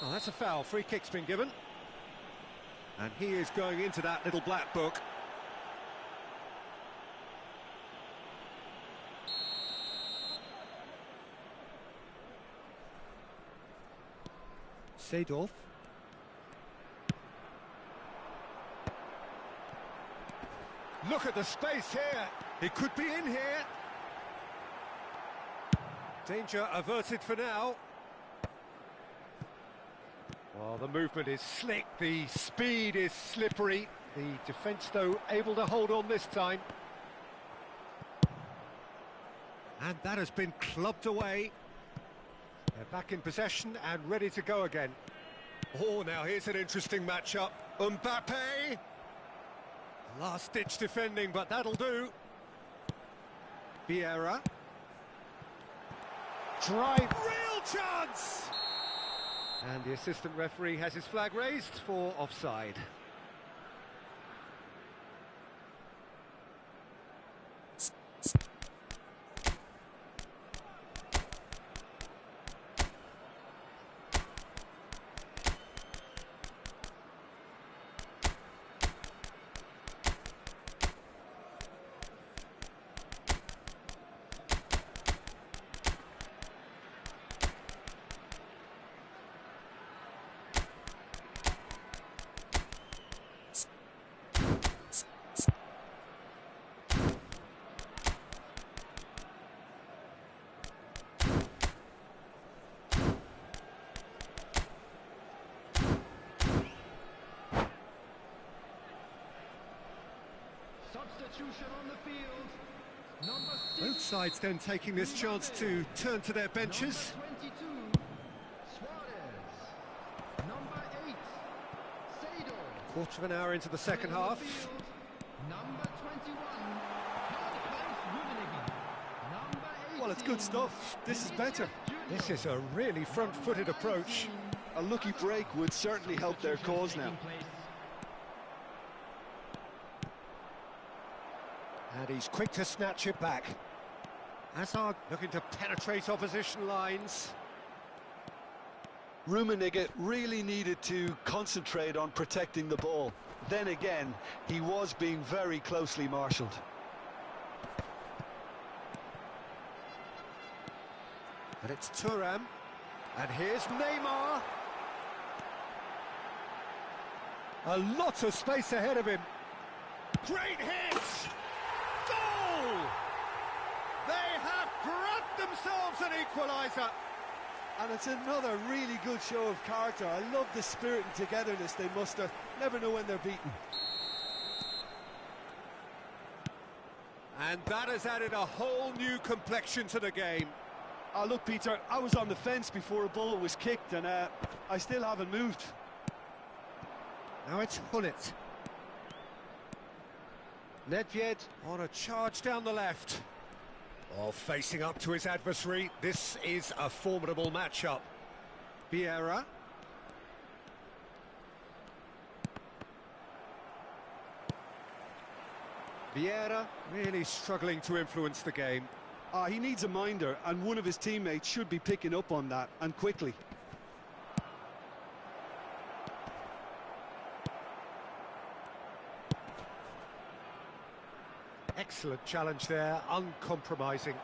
Oh, that's a foul. Free kick's been given. And he is going into that little black book. Seedorf. Look at the space here. He could be in here. Danger averted for now. Well, the movement is slick, the speed is slippery. The defence, though, able to hold on this time. And that has been clubbed away. They're back in possession and ready to go again. Oh, now here's an interesting matchup. Mbappe. Last-ditch defending, but that'll do. Vieira. Drive. Real chance! And the assistant referee has his flag raised for offside.
Substitution on the field. Number 6.
Both sides then taking this chance to turn to their benches.
Number 22, Suarez. Number 8, Seedorf.
Quarter of an hour into the second half.
Number 21, Number 18.
Well, it's good stuff. This is better.
This is a really front-footed approach.
A lucky break would certainly help their cause now.
And he's quick to snatch it back. Hazard looking to penetrate opposition lines.
Rummenigge really needed to concentrate on protecting the ball. Then again, he was being very closely marshalled.
And it's Thuram. And here's Neymar. A lot of space ahead of him. Great hit! Goal! They have grabbed themselves an equaliser.
And it's another really good show of character. I love the spirit and togetherness they muster. Never know when they're beaten.
And that has added a whole new complexion to the game.
Look, Peter, I was on the fence before a ball was kicked, and I still haven't moved.
Now it's Hullet. Nedved on a charge down the left. Oh, facing up to his adversary. This is a formidable matchup. Vieira. Vieira really struggling to influence the game.
He needs a minder, and one of his teammates should be picking up on that, and quickly.
Excellent challenge there, uncompromising.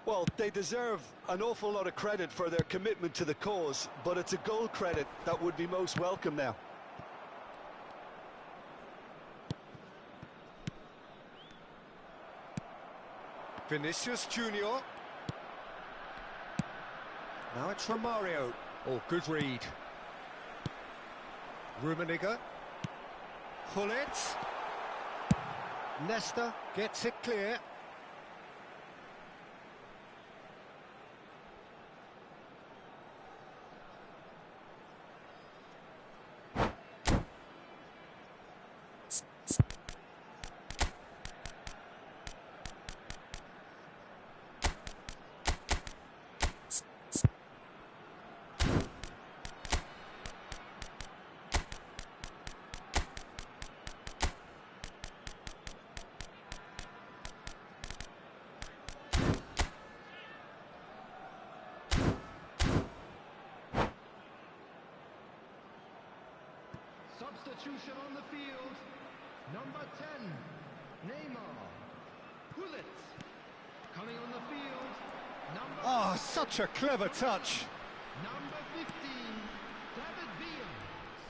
Well, they deserve an awful lot of credit for their commitment to the cause, but it's a goal credit that would be most welcome now.
Vinicius Junior. Now it's Romario. Oh, good read. Rummenigge. Hullet. Nesta gets it clear.
Substitution on the field. Number 10, Neymar. Hullet. Coming on the field. Number
Ah, such a clever touch.
Number 15, David Villa.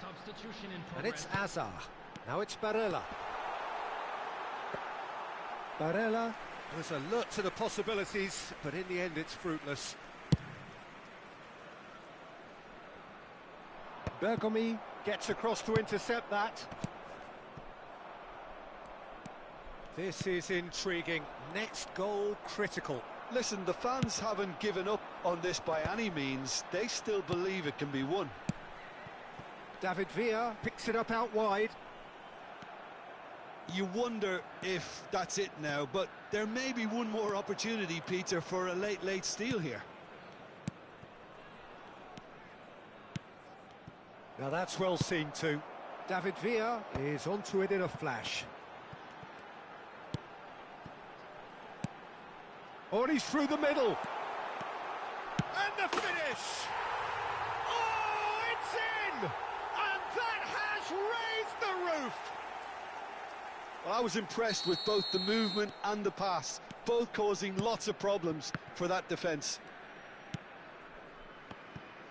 Substitution in
And
progress.
it's Azar. Now it's Barella. Barella was alert to the possibilities, but in the end it's fruitless. Bergomi gets across to intercept that. This is intriguing. Next goal critical.
Listen, the fans haven't given up on this by any means. They still believe it can be won.
David Villa picks it up out wide.
You wonder if that's it now, but there may be one more opportunity, Peter, for a late steal here.
Now that's well seen too. David Villa is onto it in a flash. Oh, and he's through the middle. And the finish! Oh, it's in! And that has raised the roof!
Well, I was impressed with both the movement and the pass, both causing lots of problems for that defence.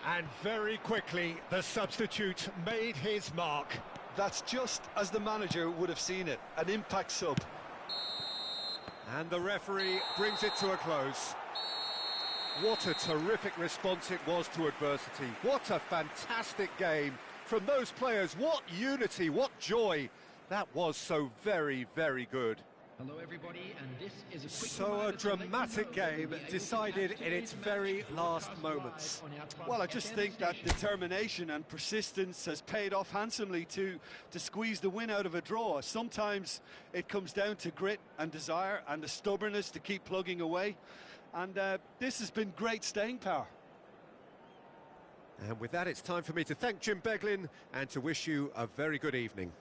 And very quickly, the substitute made his mark.
That's just as the manager would have seen it, an impact sub.
And the referee brings it to a close. What a terrific response it was to adversity. What a fantastic game from those players. What unity, what joy. That was so very, very good.
Hello everybody, and this is a quick
So a
reminder to let you
dramatic
know that
game
you'll be able to
decided
catch
in its
today's
very
match
last
broadcast
moments.
live on our
Well, I
Club
just
FM
think that
station.
determination and persistence has paid off handsomely to squeeze the win out of a draw. Sometimes it comes down to grit and desire and the stubbornness to keep plugging away. And this has been great staying power.
And with that, it's time for me to thank Jim Beglin and to wish you a very good evening.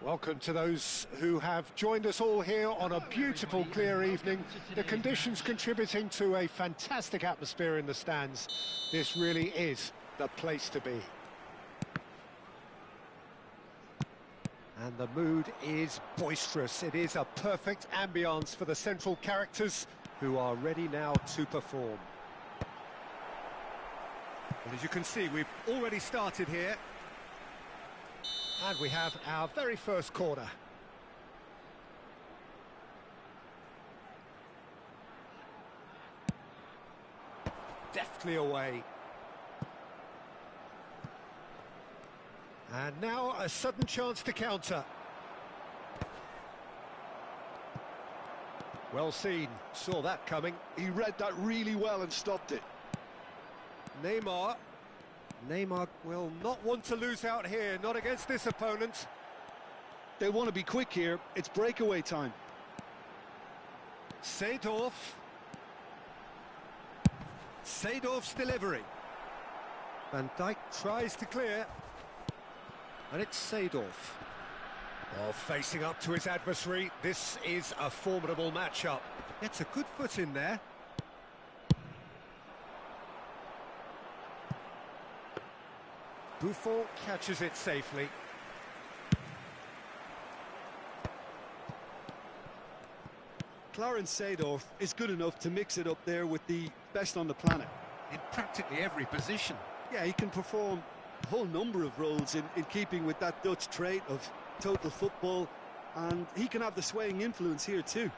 Welcome to those who have joined us all here on a beautiful, clear evening. The conditions contributing to a fantastic atmosphere in the stands. This really is the place to be. And the mood is boisterous. It is a perfect ambience for the central characters who are ready now to perform. Well, as you can see, we've already started here. And we have our very first corner. Deftly away. And now a sudden chance to counter. Well seen, saw that coming.
He read that really well and stopped it.
Neymar will not want to lose out here, not against this opponent.
They want to be quick here, it's breakaway time.
Seedorf's delivery. Van Dijk tries to clear. And it's Seedorf. Well, facing up to his adversary, this is a formidable matchup. Gets a good foot in there. Buffon catches it safely.
Clarence Seedorf is good enough to mix it up there with the best on the planet.
In practically every position.
Yeah, he can perform a whole number of roles in keeping with that Dutch trait of total football, and he can have the swaying influence here too.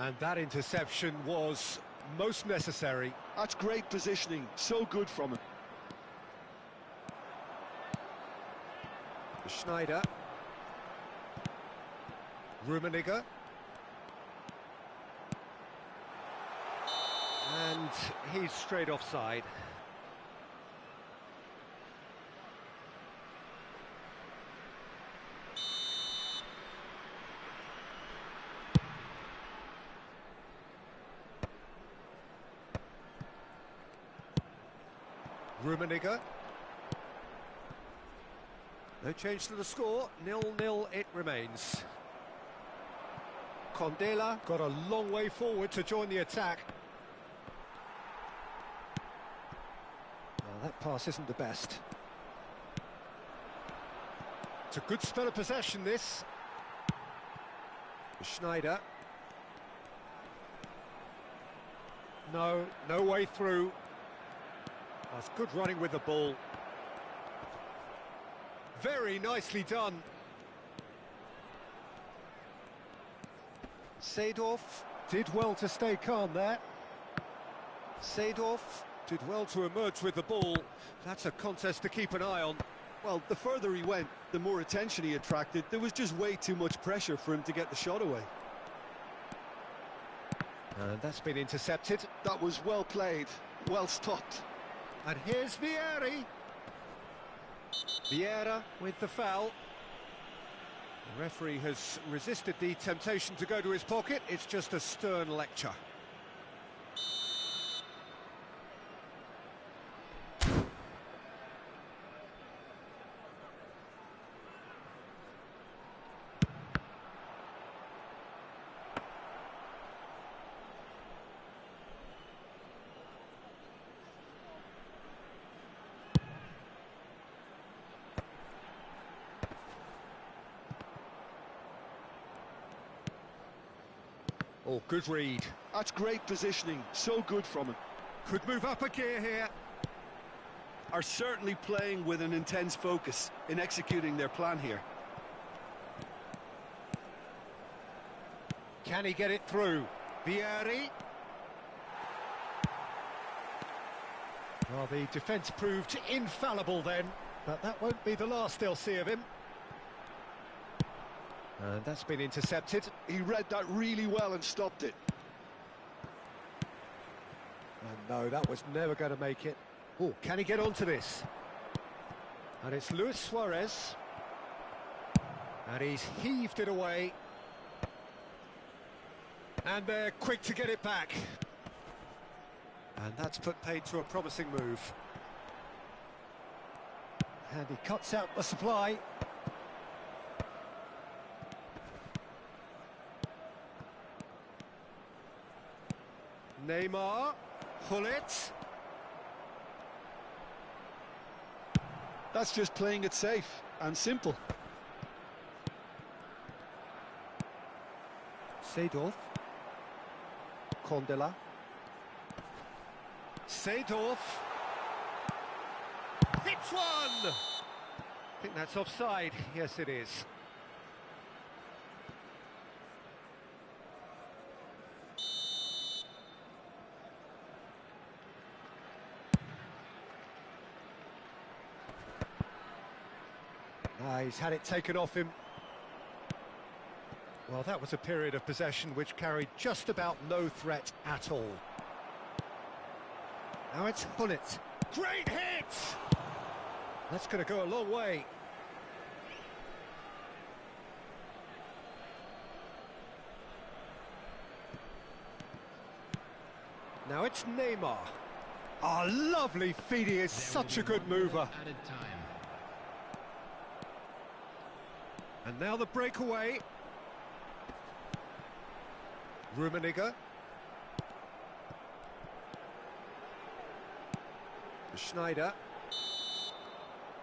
And that interception was most necessary.
That's great positioning, so good from him.
Schneider. Rummenigge. And he's straight offside. Rummenigge. No change to the score, 0-0 it remains. Condela got a long way forward to join the attack. Well, that pass isn't the best. It's a good spell of possession, this. Schneider. No way through. That's good running with the ball. Very nicely done. Seedorf did well to stay calm there. Seedorf did well to emerge with the ball. That's a contest to keep an eye on.
Well, the further he went, the more attention he attracted. There was just way too much pressure for him to get the shot away.
And that's been intercepted.
That was well played, well stopped.
And here's Vieri. Vieira with the foul. The referee has resisted the temptation to go to his pocket. It's just a stern lecture. Oh, good read.
That's great positioning, so good from him.
Could move up a gear here.
Are certainly playing with an intense focus in executing their plan here.
Can he get it through? Vieri. Well, the defence proved infallible then, but that won't be the last they'll see of him. And that's been intercepted.
He read that really well and stopped it.
And no, that was never going to make it. Oh, can he get onto this? And it's Luis Suarez. And he's heaved it away. And they're quick to get it back. And that's put paid to a promising move. And he cuts out the supply. Neymar, Gullit.
That's just playing it safe and simple.
Seedorf. Condela. Seedorf. Hits one! I think that's offside. Yes, it is. He's had it taken off him. Well, that was a period of possession which carried just about no threat at all. Now it's Gullit. Great hit! That's going to go a long way. Now it's Neymar. Oh, lovely feed. He is such a good mover. And now the breakaway. Rummenigge. Schneider.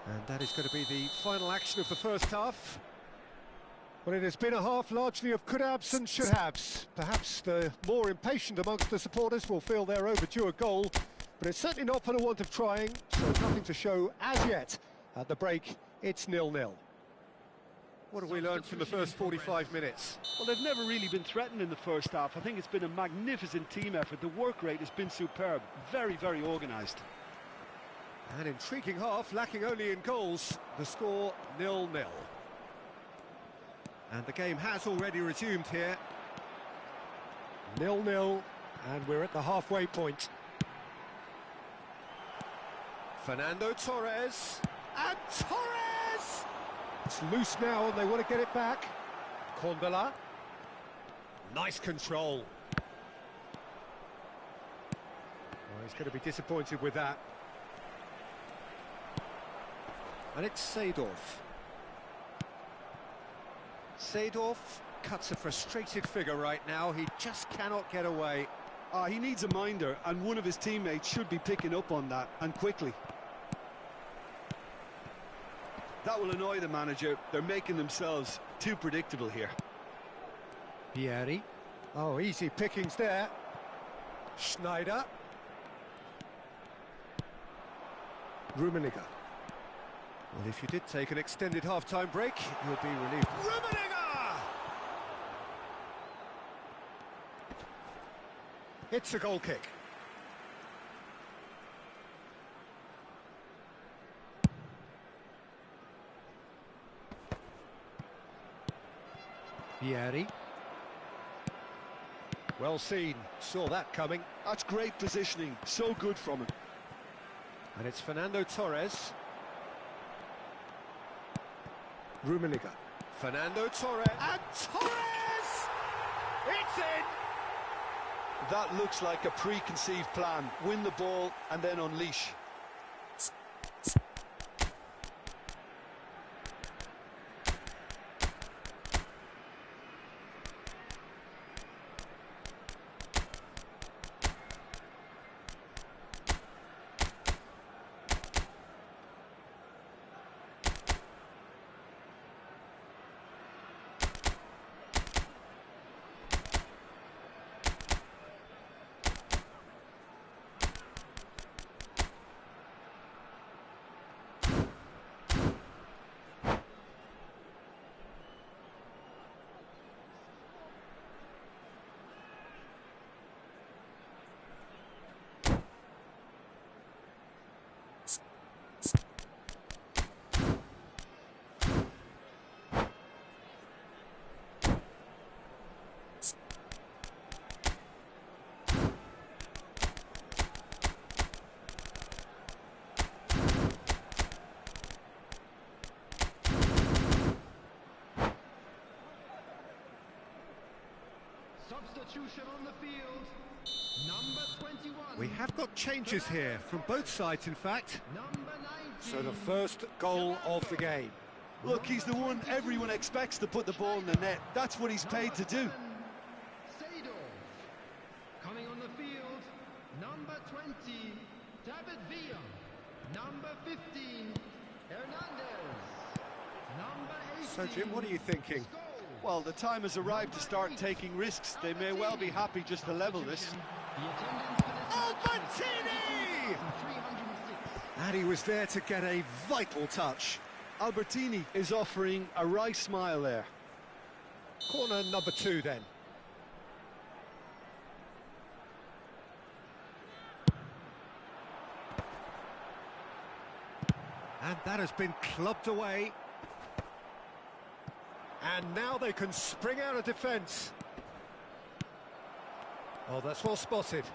And that is going to be the final action of the first half. Well, it has been a half largely of could-haves and should-haves. Perhaps the more impatient amongst the supporters will feel they're overdue a goal, but it's certainly not for the want of trying, so nothing to show as yet. At the break, it's 0-0. What have we learned from the first 45 minutes?
Well, they've never really been threatened in the first half. I think it's been a magnificent team effort. The work rate has been superb. Very, very organised.
An intriguing half, lacking only in goals. The score 0-0. And the game has already resumed here. 0-0, and we're at the halfway point. Fernando Torres, and Torres! It's loose now, and they want to get it back. Condela. Nice control. Oh, he's going to be disappointed with that. And it's Seedorf. Seedorf cuts a frustrated figure right now. He just cannot get away.
He needs a minder, and one of his teammates should be picking up on that, and quickly. That will annoy the manager. They're making themselves too predictable here.
Pieri. Oh, easy pickings there. Schneider. Rummenigge. Well, if you did take an extended half-time break, you'll be relieved. Rummenigge! It's a goal kick. Pieri. Well seen, saw that coming.
That's great positioning, so good from him.
And it's Fernando Torres. Rummenigge. Fernando Torres. And Torres! It's in!
That looks like a preconceived plan. Win the ball and then unleash.
Substitution on the field. Number 21.
We have got changes here from both sides, in fact.
Number 19.
So the first goal of the game.
Look, he's the one everyone expects to put the ball in the net. That's what he's paid to do.
Seedorf. Coming on the the field, number 20, David Villa. Number 15, Hernandez. Number 18.
So, Jim, what are you thinking?
Well, the time has arrived to start taking risks. They may well be happy just to level this.
Albertini! And he was there to get a vital touch.
Albertini is offering a wry smile there.
Corner number 2 then. And that has been clubbed away. And now they can spring out of defence. Oh, that's well spotted.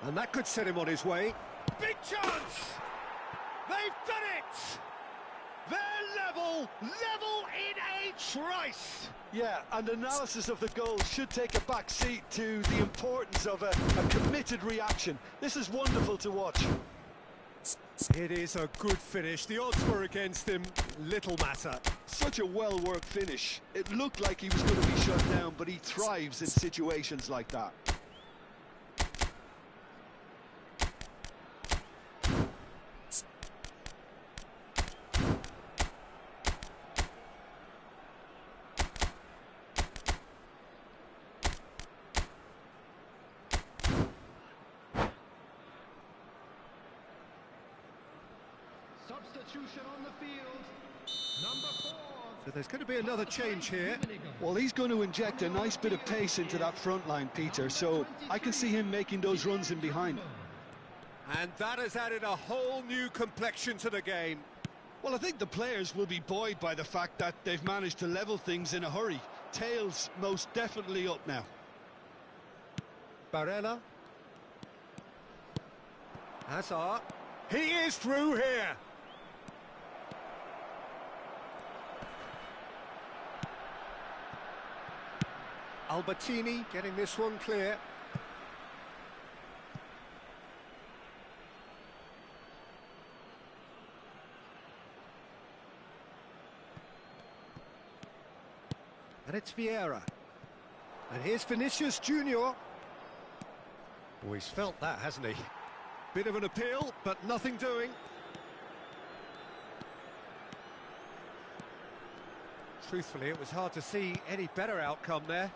And that could set him on his way. Big chance! They've done it! They're level in a trice!
Yeah, and analysis of the goal should take a back seat to the importance of a committed reaction. This is wonderful to watch.
It is a good finish. The odds were against him. Little matter.
Such a well-worked finish. It looked like he was going to be shut down, but he thrives in situations like that.
Substitution on the field, number 4.
So there's going to be another change here.
Well, he's going to inject a nice bit of pace into that front line, Peter, so I can see him making those runs in behind.
And that has added a whole new complexion to the game.
Well, I think the players will be buoyed by the fact that they've managed to level things in a hurry. Tails most definitely up now.
Barella. Hazard. He is through here. Albertini getting this one clear. And it's Vieira. And here's Vinicius Junior. Oh, he's felt that, hasn't he? Bit of an appeal, but nothing doing. Truthfully, it was hard to see any better outcome there.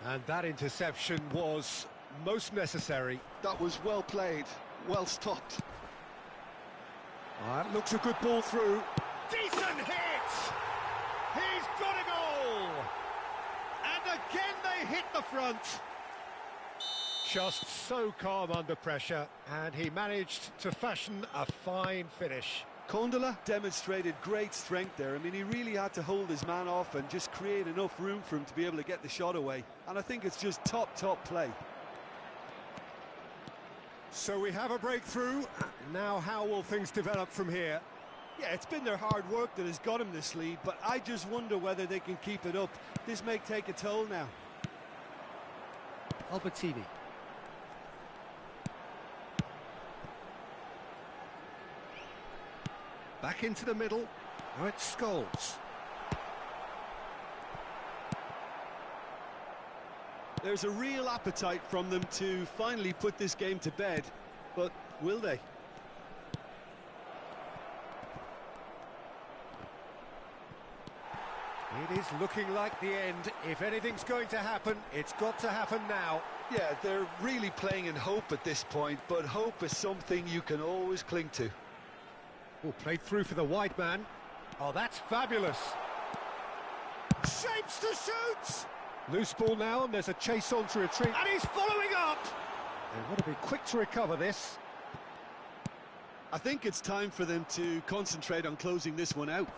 And that interception was most necessary.
That was well played, well stopped.
That looks a good ball through. Decent hit! He's got a goal! And again they hit the front. Just so calm under pressure, and he managed to fashion a fine finish.
Kondola demonstrated great strength there. I mean, he really had to hold his man off and just create enough room for him to be able to get the shot away. And I think it's just top play.
So we have a breakthrough. Now how will things develop from here?
Yeah, it's been their hard work that has got him this lead, but I just wonder whether they can keep it up. This may take a toll now.
Albertini. Back into the middle. Now it's Scholes.
There's a real appetite from them to finally put this game to bed, but will they?
It is looking like the end. If anything's going to happen, it's got to happen now.
Yeah, they're really playing in hope at this point, but hope is something you can always cling to.
Oh, played through for the wide man. Oh, that's fabulous. Shapes to shoot! Loose ball now, and there's a chase on to retreat. And he's following up! They want to be quick to recover this.
I think it's time for them to concentrate on closing this one out.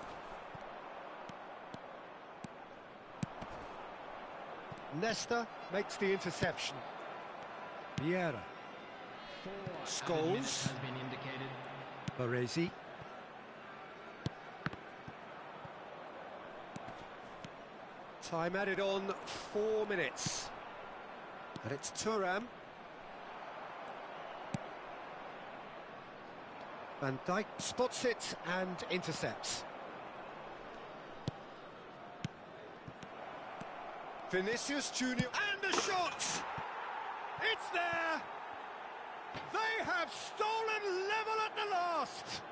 Nesta makes the interception. Vieira. Scholes. Baresi. Time added on 4 minutes. And it's Thuram. Van Dijk spots it and intercepts. Vinicius Junior, and a shot! It's there! They have stolen level at the last!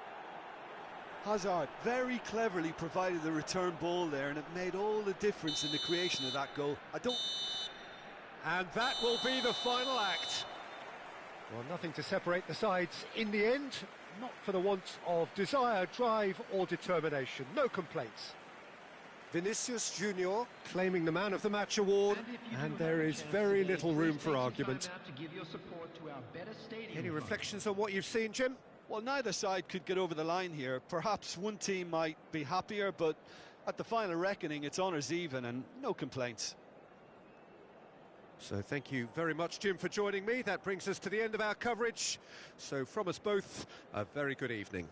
Hazard very cleverly provided the return ball there, and it made all the difference in the creation of that goal.
And that will be the final act. Well, nothing to separate the sides in the end, not for the want of desire, drive or determination. No complaints. Vinicius Junior claiming the Man of the Match award, and there is very little room for argument. Any reflections on what you've seen, Jim?
Well, neither side could get over the line here. Perhaps one team might be happier, but at the final reckoning, it's honours even and no complaints.
So thank you very much, Jim, for joining me. That brings us to the end of our coverage. So from us both, a very good evening.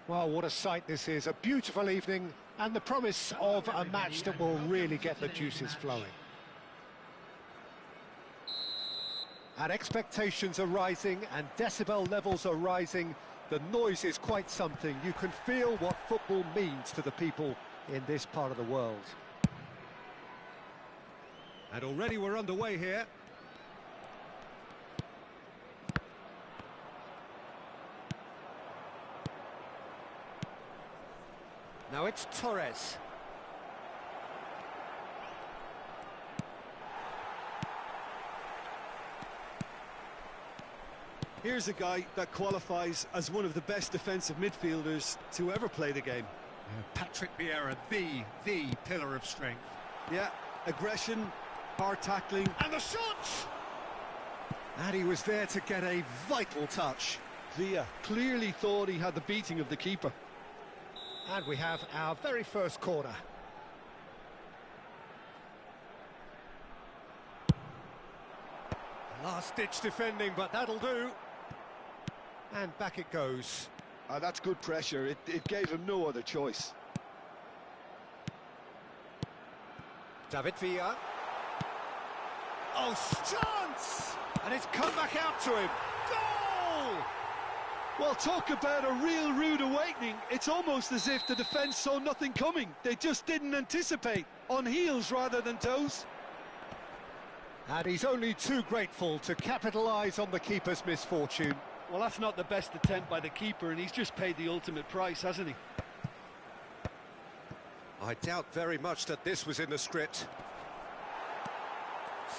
Well, what a sight this is. A beautiful evening and the promise of a match that will really get the juices flowing. And expectations are rising and decibel levels are rising. The noise is quite something. You can feel what football means to the people in this part of the world. And already we're underway here. Now it's Torres.
Here's a guy that qualifies as one of the best defensive midfielders to ever play the game.
Patrick Vieira, the pillar of strength.
Yeah, aggression, hard tackling.
And the shot! And he was there to get a vital touch.
Villa clearly thought he had the beating of the keeper.
And we have our very first corner. Last-ditch defending, but that'll do. And back it goes.
That's good pressure. It gave him no other choice.
David Villa. Oh, chance! And it's come back out to him. Goal!
Well, talk about a real rude awakening. It's almost as if the defence saw nothing coming. They just didn't anticipate. On heels rather than toes.
And he's only too grateful to capitalise on the keeper's misfortune.
Well, that's not the best attempt by the keeper, and he's just paid the ultimate price, hasn't he?
I doubt very much that this was in the script.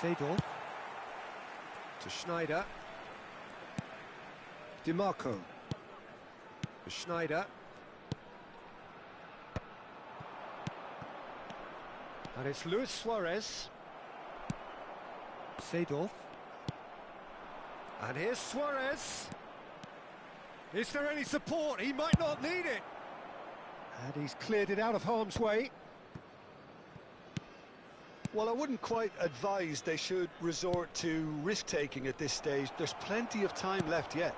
Seedorf. To Schneider. DiMarco. To Schneider. And it's Luis Suarez. Seedorf. And here's Suarez. Is there any support? He might not need it. And he's cleared it out of harm's way.
Well, I wouldn't quite advise they should resort to risk-taking at this stage. There's plenty of time left yet.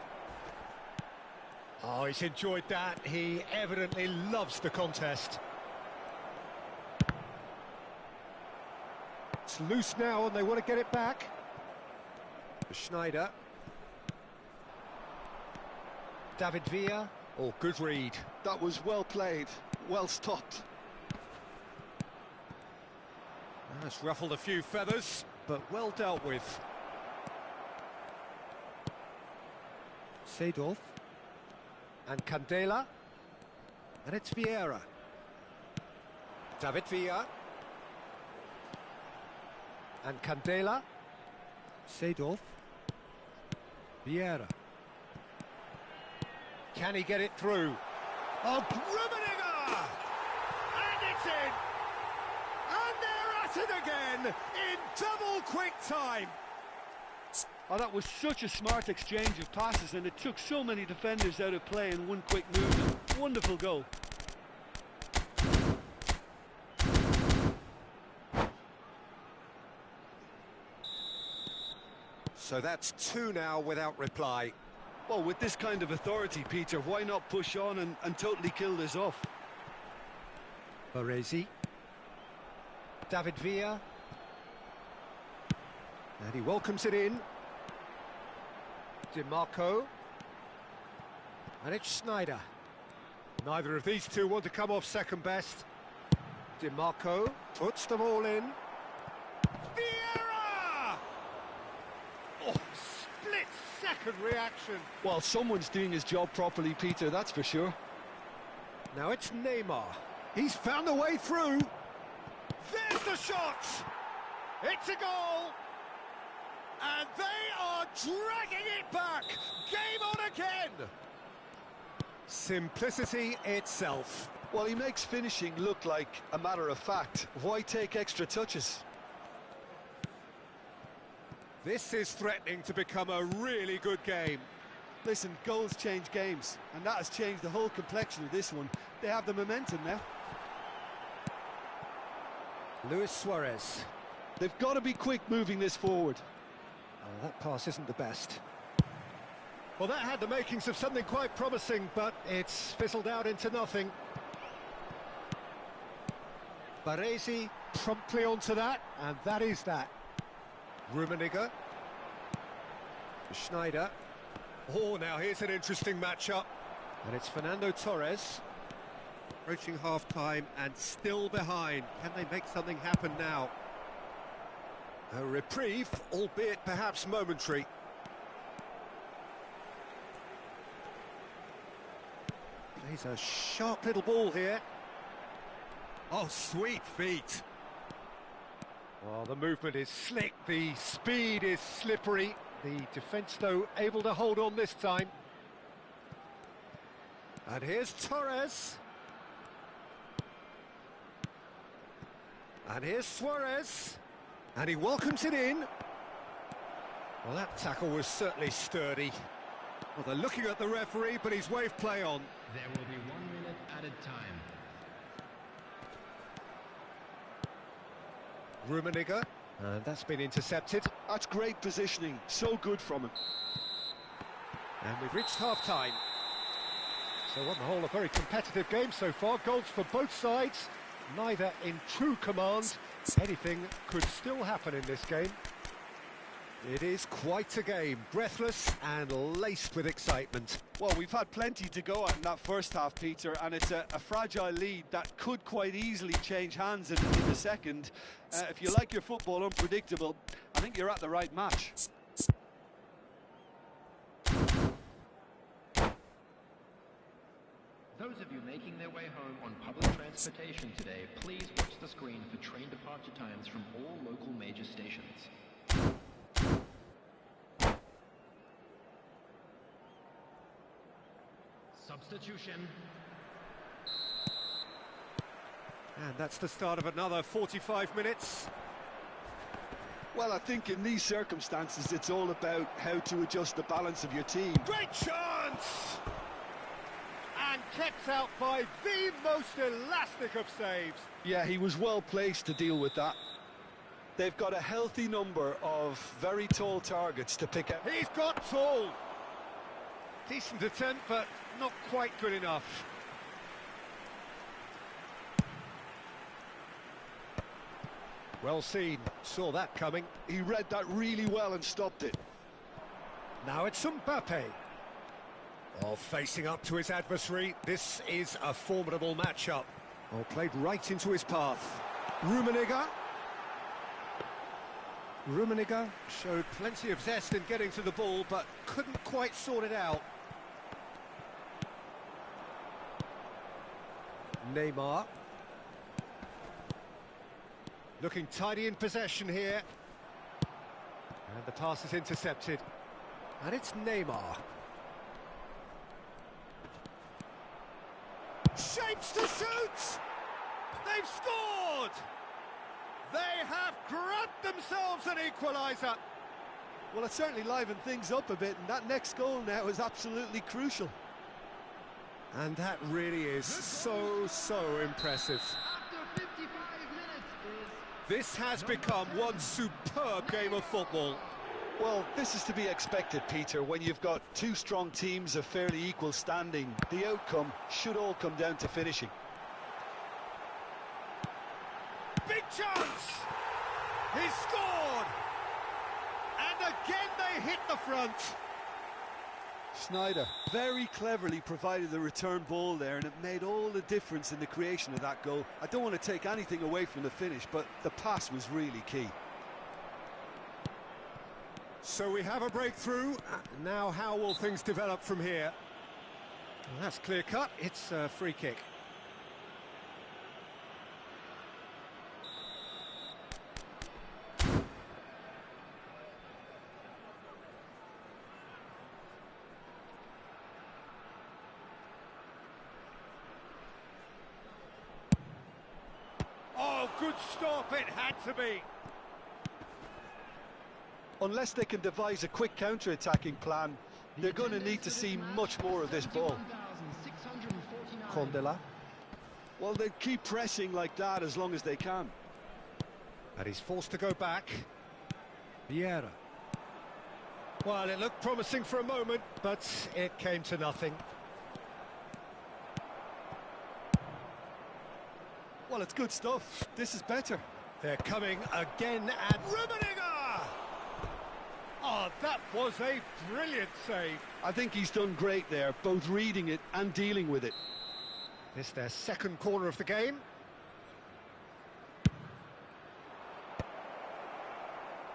Oh, he's enjoyed that. He evidently loves the contest. It's loose now and they want to get it back. Schneider. David Villa. Oh, good read.
That was well played, well stopped.
That's ruffled a few feathers, but well dealt with. Seedorf. And Candela. And it's Vieira. David Villa. And Candela. Seedorf. Vieira. Can he get it through? Oh, Rummenigge! And it's in! And they're at it again in double quick time.
Oh, that was such a smart exchange of passes, and it took so many defenders out of play in one quick movement. Wonderful goal.
So that's two now without reply.
Well, with this kind of authority, Peter, why not push on and totally kill this off?
Baresi. David Villa. And he welcomes it in. DiMarco. And it's Schneider. Neither of these two want to come off second best. DiMarco puts them all in. Vieira! Oh, split-second reaction.
Well, someone's doing his job properly, Peter, that's for sure.
Now it's Neymar. He's found a way through. There's the shot! It's a goal! And they are dragging it back! Game on again! Simplicity itself.
Well, he makes finishing look like a matter of fact. Why take extra touches?
This is threatening to become a really good game.
Listen, goals change games, and that has changed the whole complexion of this one. They have the momentum now.
Luis Suarez.
They've got to be quick moving this forward.
Oh, that pass isn't the best. Well, that had the makings of something quite promising, but it's fizzled out into nothing. Baresi promptly onto that, and that is that. Rummenigge. Schneider. Oh, now here's an interesting matchup. And it's Fernando Torres. Approaching half-time and still behind. Can they make something happen now? A reprieve, albeit perhaps momentary. Plays a sharp little ball here. Oh, sweet feet. Well, the movement is slick, the speed is slippery. The defence, though, able to hold on this time. And here's Torres. And here's Suarez. And he welcomes it in. Well, that tackle was certainly sturdy. Well, they're looking at the referee, but he's waved play on.
There will be 1 minute added time.
Rummenigge, and that's been intercepted.
That's great positioning, so good from him.
And we've reached half-time. So on the whole, a very competitive game so far. Goals for both sides, neither in true command. Anything could still happen in this game. It is quite a game, breathless and laced with excitement.
Well, we've had plenty to go at in that first half, Peter, and it's a fragile lead that could quite easily change hands in the second. If you like your football unpredictable, I think you're at the right match.
Those of you making their way home on public transportation today, please watch the screen for train departure times from all local major stations. Substitution.
And that's the start of another 45 minutes.
Well, I think in these circumstances, it's all about how to adjust the balance of your team.
Great chance! And kept out by the most elastic of saves.
Yeah, he was well placed to deal with that. They've got a healthy number of very tall targets to pick at.
He's got tall. Decent attempt, but not quite good enough. Well seen, saw that coming.
He read that really well and stopped it.
Now it's Mbappe. Oh, facing up to his adversary, this is a formidable matchup. Oh, played right into his path. Rummenigge showed plenty of zest in getting to the ball, but couldn't quite sort it out. Neymar. Looking tidy in possession here. And the pass is intercepted. And it's Neymar. Shapes to shoot! They've scored! They have grabbed themselves an equaliser.
Well, it certainly livened things up a bit, and that next goal now is absolutely crucial.
And that really is so impressive.
After 55 minutes is...
This has become one superb game of football.
Well, this is to be expected, Peter. When you've got two strong teams of fairly equal standing, the outcome should all come down to finishing.
Big chance! He scored! And again they hit the front.
Schneider very cleverly provided the return ball there, and it made all the difference in the creation of that goal. I don't want to take anything away from the finish, but the pass was really key.
So we have a breakthrough. Now how will things develop from here? Well, that's clear cut. It's a free kick. good stop, it had to be.
Unless they can devise a quick counter-attacking plan, they're going to need to see much more of this ball.
Condela.
Well, they keep pressing like that as long as they can.
And he's forced to go back. Vieira. Well, it looked promising for a moment, but it came to nothing.
Well, it's good stuff. This is better.
They're coming again, and Rummenigge! Oh, that was a brilliant save.
I think he's done great there, both reading it and dealing with it.
This their second corner of the game.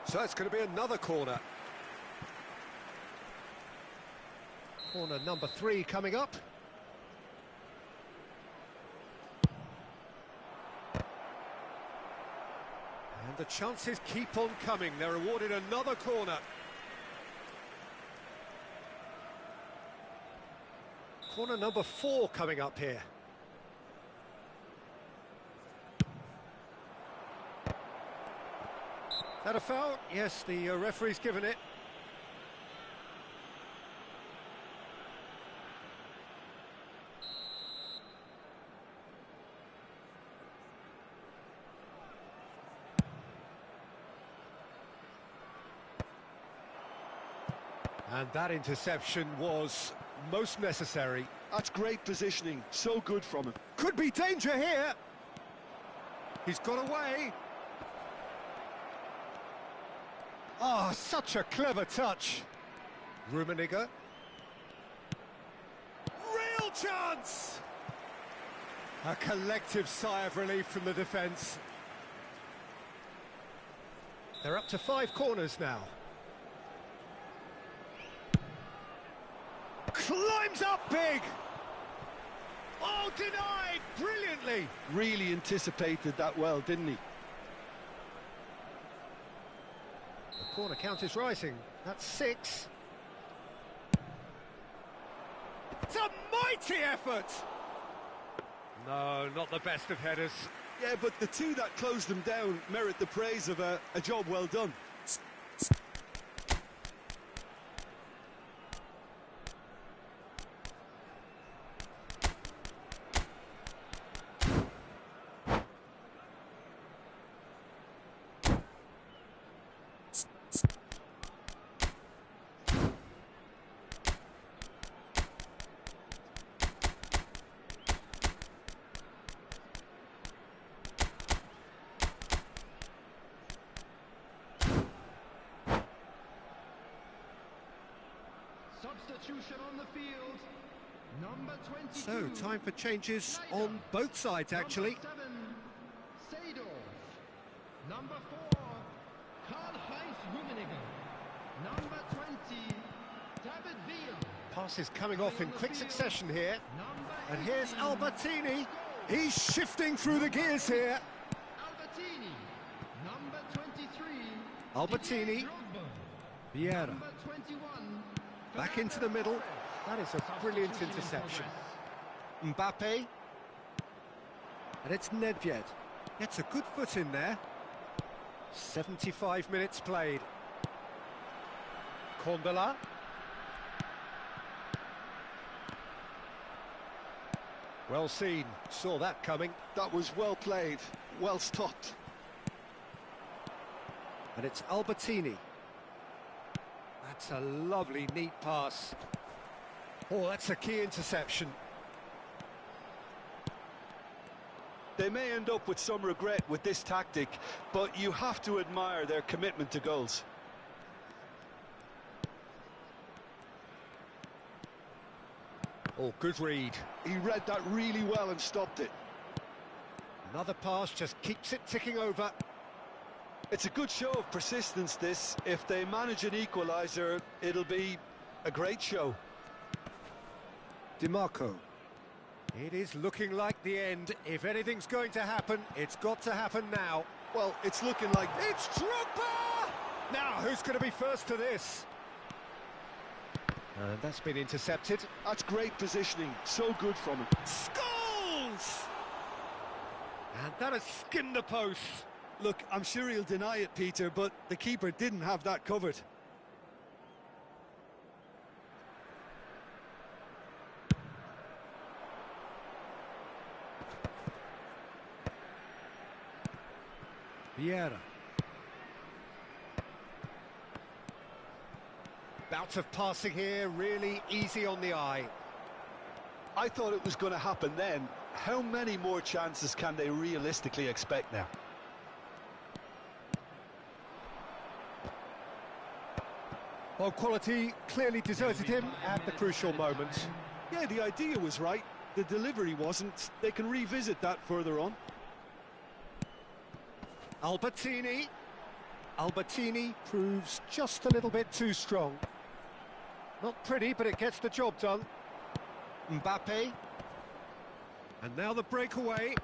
So it's going to be another corner. Corner number 3 coming up. And the chances keep on coming. They're awarded another corner. Corner number 4 coming up here. That a foul? Yes, the referee's given it. And that interception was most necessary.
That's great positioning, so good from him.
Could be danger here. He's got away. Oh, such a clever touch. Rummenigge. Real chance! A collective sigh of relief from the defence. They're up to 5 corners now. Climbs up big! Oh, denied brilliantly!
Really anticipated that well, didn't he?
The corner count is rising. That's 6. It's a mighty effort! No, not the best of headers.
Yeah, but the two that closed them down merit the praise of a job well done.
Substitution on the field. Number 22.
So, time for changes on both sides, actually.
Number 7, Seedorf. Number 4, Karl-Heinz Rummenigge. Number 20, David Villa.
Passes coming off in quick succession here. And here's Albertini. He's shifting through the gears here.
Albertini. Number 23,
Albertini. Vieira.
Number 21,
Back into the middle. That is a brilliant interception. Mbappe. And it's Nedved. Gets a good foot in there. 75 minutes played. Condela. Well seen. Saw that coming.
That was well played, well stopped.
And it's Albertini. That's a lovely, neat pass. Oh, that's a key interception.
They may end up with some regret with this tactic, but you have to admire their commitment to goals.
Oh, good read.
He read that really well and stopped it.
Another pass just keeps it ticking over.
It's a good show of persistence, this. If they manage an equaliser, it'll be a great show.
DiMarco. It is looking like the end. If anything's going to happen, it's got to happen now.
Well, it's looking like...
It's Drogba! Now, who's going to be first to this? And that's been intercepted.
That's great positioning. So good from him.
Scores! And that has skimmed the post.
Look, I'm sure he'll deny it, Peter, but the keeper didn't have that covered.
Vieira. Bout of passing here, really easy on the eye.
I thought it was going to happen then. How many more chances can they realistically expect now?
Well, quality clearly deserted him at the crucial moment.
Yeah, the idea was right. The delivery wasn't. They can revisit that further on.
Albertini. Albertini proves just a little bit too strong. Not pretty, but it gets the job done. Mbappe. And now the breakaway.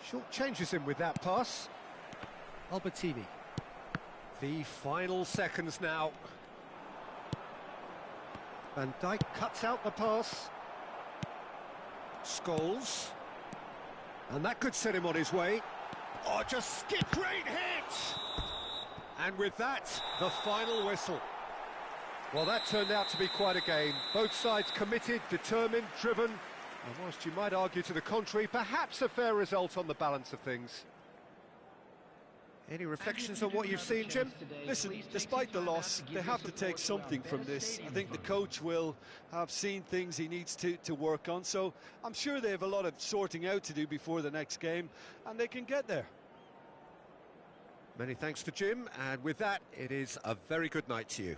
Short changes him with that pass. Albertini. The final seconds now. Van Dijk cuts out the pass. Scholes. And that could set him on his way. Oh, just skip, great hit! And with that, the final whistle. Well, that turned out to be quite a game. Both sides committed, determined, driven. And whilst you might argue to the contrary, perhaps a fair result on the balance of things. Any reflections on what you've seen, Jim?
Listen, despite the loss, they have to take something from this. I think the coach will have seen things he needs to work on, so I'm sure they have a lot of sorting out to do before the next game, and they can get there.
Many thanks to Jim, and with that, it is a very good night to you.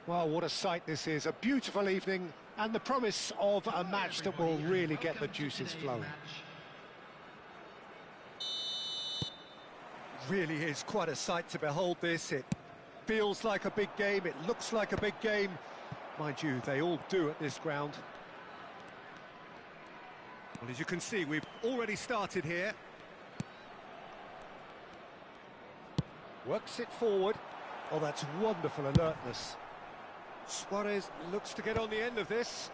Well, what a sight this is. A beautiful evening and the promise of a match that will really get the juices flowing. Really is quite a sight to behold this. It feels like a big game, it looks like a big game. Mind you, they all do at this ground. Well, as you can see, we've already started here. Works it forward. Oh, that's wonderful alertness. Suarez looks to get on the end of this.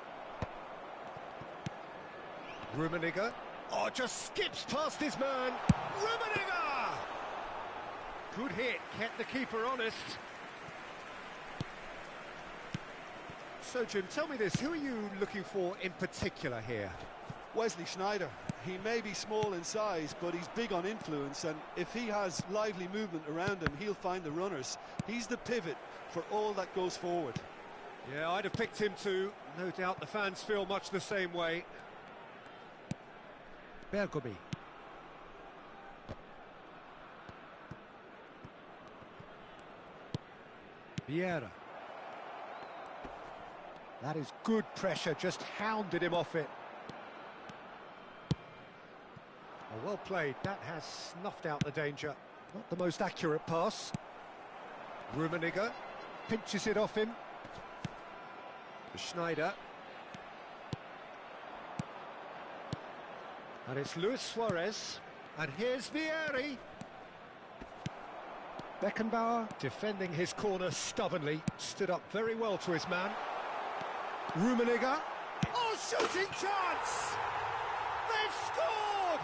Rummenigge. Oh, just skips past his man. Rummenigge! Good hit, kept the keeper honest. So, Jim, tell me this, who are you looking for in particular here?
Wesley Sneijder. He may be small in size, but he's big on influence, and if he has lively movement around him, he'll find the runners. He's the pivot for all that goes forward.
Yeah, I'd have picked him too. No doubt the fans feel much the same way. Bergomi. Vieira. That is good pressure, just hounded him off it. Oh, well played, that has snuffed out the danger. Not the most accurate pass. Rummenigge pinches it off him. Sneijder. And it's Luis Suarez. And here's Vieri. Beckenbauer defending his corner stubbornly. Stood up very well to his man. Rummenigge. Oh, shooting chance! They've scored!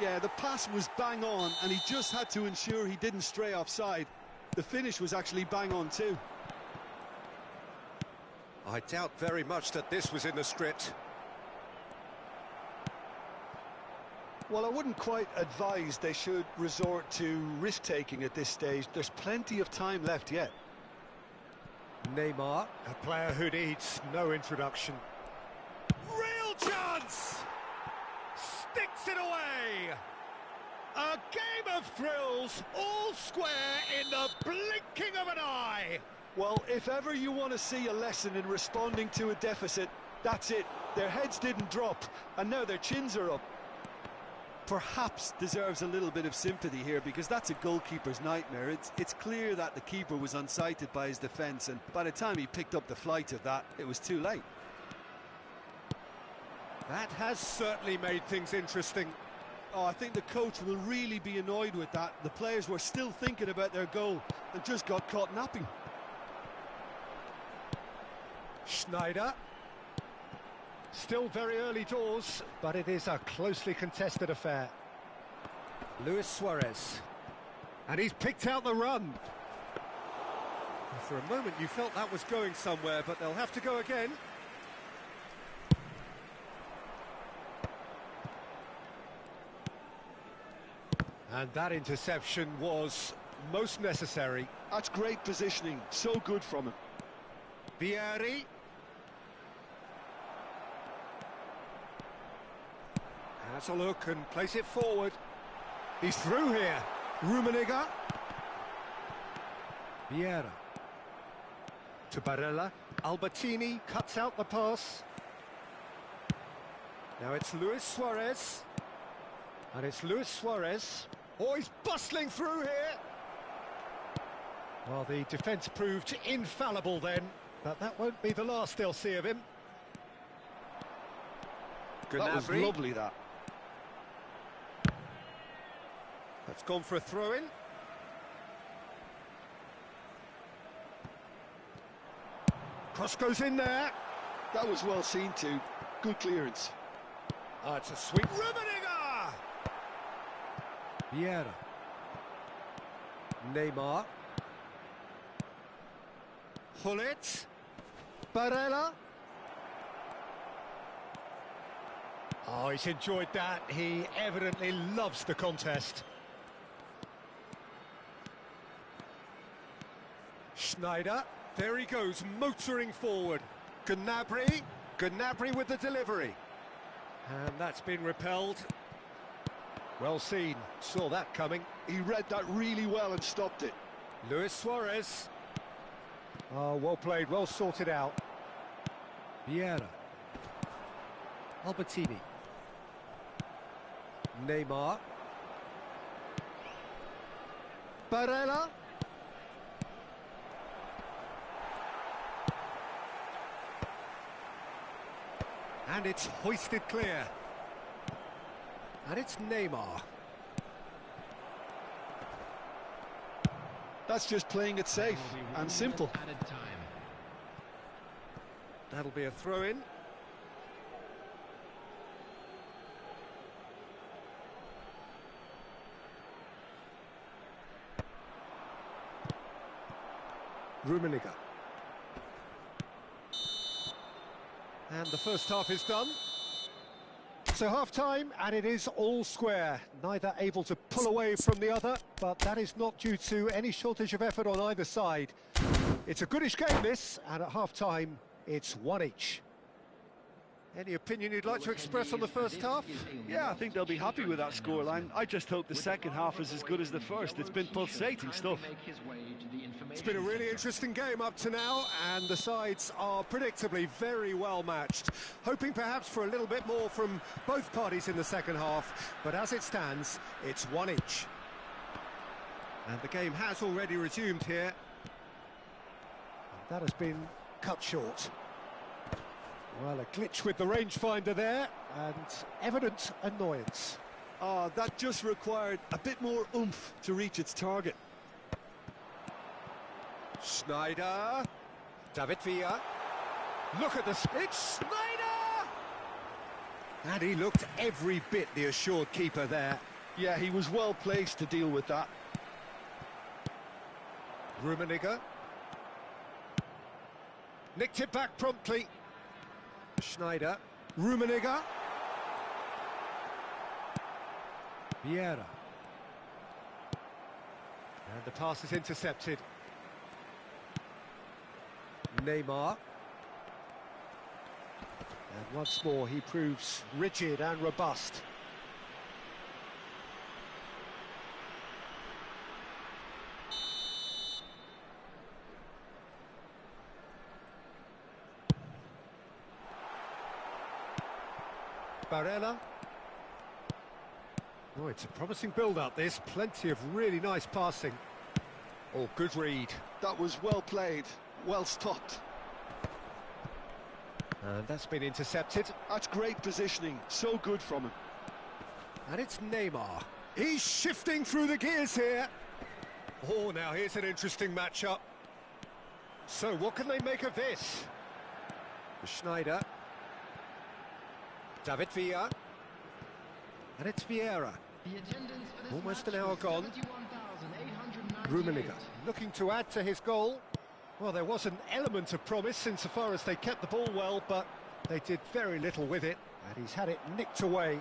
Yeah, the pass was bang on, and he just had to ensure he didn't stray offside. The finish was actually bang on too.
I doubt very much that this was in the script.
Well, I wouldn't quite advise they should resort to risk-taking at this stage. There's plenty of time left yet.
Neymar, a player who needs no introduction. Real chance! Sticks it away! A game of thrills, all square in the blinking of an eye!
Well, if ever you want to see a lesson in responding to a deficit, that's it. Their heads didn't drop, and now their chins are up. Perhaps deserves a little bit of sympathy here, because that's a goalkeeper's nightmare. It's clear that the keeper was unsighted by his defence, and by the time he picked up the flight of that, it was too late.
That has certainly made things interesting.
Oh, I think the coach will really be annoyed with that. The players were still thinking about their goal and just got caught napping.
Sneijder. Still very early doors, but it is a closely contested affair. Luis Suarez. And he's picked out the run. For a moment you felt that was going somewhere, but they'll have to go again. And that interception was most necessary.
That's great positioning, so good from him.
Vieri. Has a look and place it forward. He's through here. Rummenigge. Vieira. To Barella. Albertini cuts out the pass. Now it's Luis Suarez. And it's Luis Suarez. Oh, he's bustling through here. Well, the defence proved infallible then, but that won't be the last they'll see of him.
That was lovely, that.
That's gone for a throw-in. Cross goes in there.
That was well seen too. Good clearance.
Oh, it's a sweet Rummenigge! Vieira. Neymar. Hullet. Barella. Oh, he's enjoyed that. He evidently loves the contest. Sneijder. There he goes, motoring forward. Gnabry. Gnabry with the delivery. And that's been repelled. Well seen. Saw that coming.
He read that really well and stopped it.
Luis Suarez. Oh, well played, well sorted out. Vieira. Albertini. Neymar. Barella. And it's hoisted clear. And it's Neymar.
That's just playing it safe and simple.
Added time.
That'll be a throw-in. Rummenigge. And the first half is done. So half-time, and it is all square. Neither able to pull away from the other, but that is not due to any shortage of effort on either side. It's a goodish game, this, and at half-time, it's one each. Any opinion you'd like to express on the first half?
Yeah, I think they'll be happy with that scoreline. I just hope the second half is as good as the first. It's been pulsating stuff.
It's been a really interesting game up to now, and the sides are predictably very well matched. Hoping perhaps for a little bit more from both parties in the second half, but as it stands, it's one each. And the game has already resumed here. That has been cut short. Well, a glitch with the rangefinder there, and evident annoyance.
That just required a bit more oomph to reach its target.
Schneider. David Villa. Look at the split. Schneider! And he looked every bit the assured keeper there.
Yeah, he was well placed to deal with that.
Rummenigge. Nicked it back promptly. Schneider. Rummenigge. Vieira. And the pass is intercepted. Neymar. And once more he proves rigid and robust. Barella. Oh, it's a promising build-up, this. Plenty of really nice passing. Oh, good read.
That was well played, well stopped.
And that's been intercepted.
That's great positioning, so good from him.
And it's Neymar. He's shifting through the gears here. Oh, now here's an interesting matchup. So what can they make of this? Schneider. David Villa. And it's Vieira. Almost an hour gone. Rummenigge looking to add to his goal. Well, there was an element of promise insofar as they kept the ball well, but they did very little with it, and he's had it nicked away.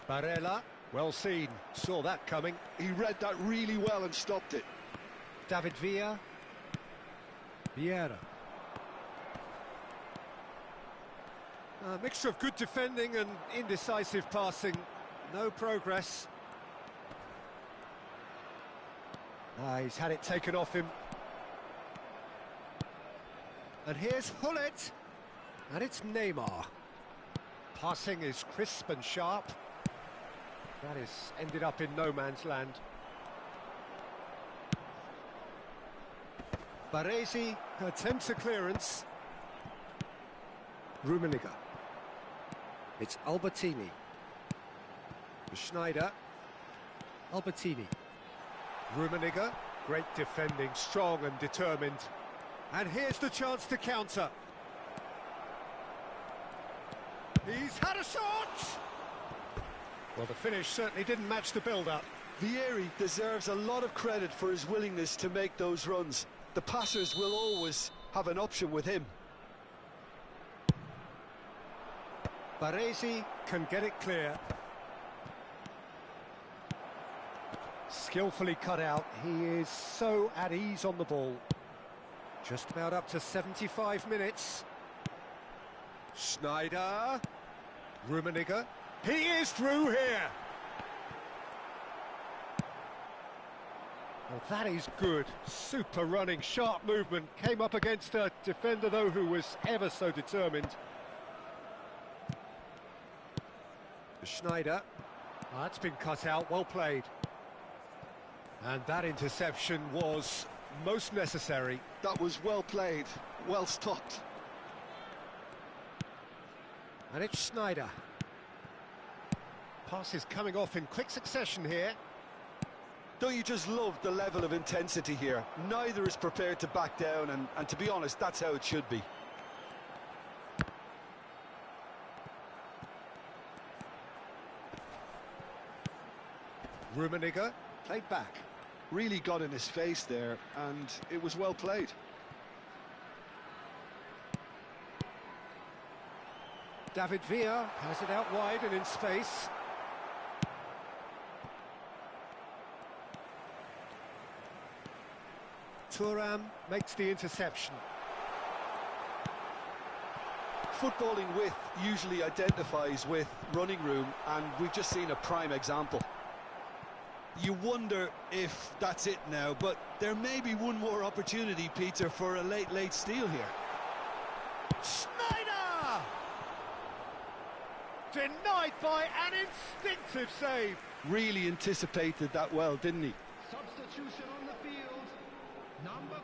Barella, well seen, saw that coming.
He read that really well and stopped it.
David Villa. Vieira. A mixture of good defending and indecisive passing. No progress. He's had it taken off him. And here's Hullet. And it's Neymar. Passing is crisp and sharp. That has ended up in no man's land. Baresi attempts a clearance. Rummenigge. It's Albertini. Schneider. Albertini. Rummenigge. Great defending, strong and determined. And here's the chance to counter. He's had a shot! Well, the finish certainly didn't match the build-up.
Vieri deserves a lot of credit for his willingness to make those runs. The passers will always have an option with him.
Baresi can get it clear. Skillfully cut out. He is so at ease on the ball. Just about up to 75 minutes. Schneider. Rummenigge. He is through here. Well, that is good. Super running, sharp movement. Came up against a defender, though, who was ever so determined. Schneider. Oh, that's been cut out, well played. And that interception was most necessary.
That was well played, well stopped.
And it's Schneider. Passes coming off in quick succession here.
Don't you just love the level of intensity here? Neither is prepared to back down, and to be honest, that's how it should be.
Rummenigge played back.
Really got in his face there, and it was well played.
David Villa has it out wide and in space. Thuram makes the interception.
Footballing width usually identifies with running room, and we've just seen a prime example. You wonder if that's it now, but there may be one more opportunity, Peter, for a late steal here.
Schneider! Denied by an instinctive save.
Really anticipated that well, didn't he?
Substitution on the field. Number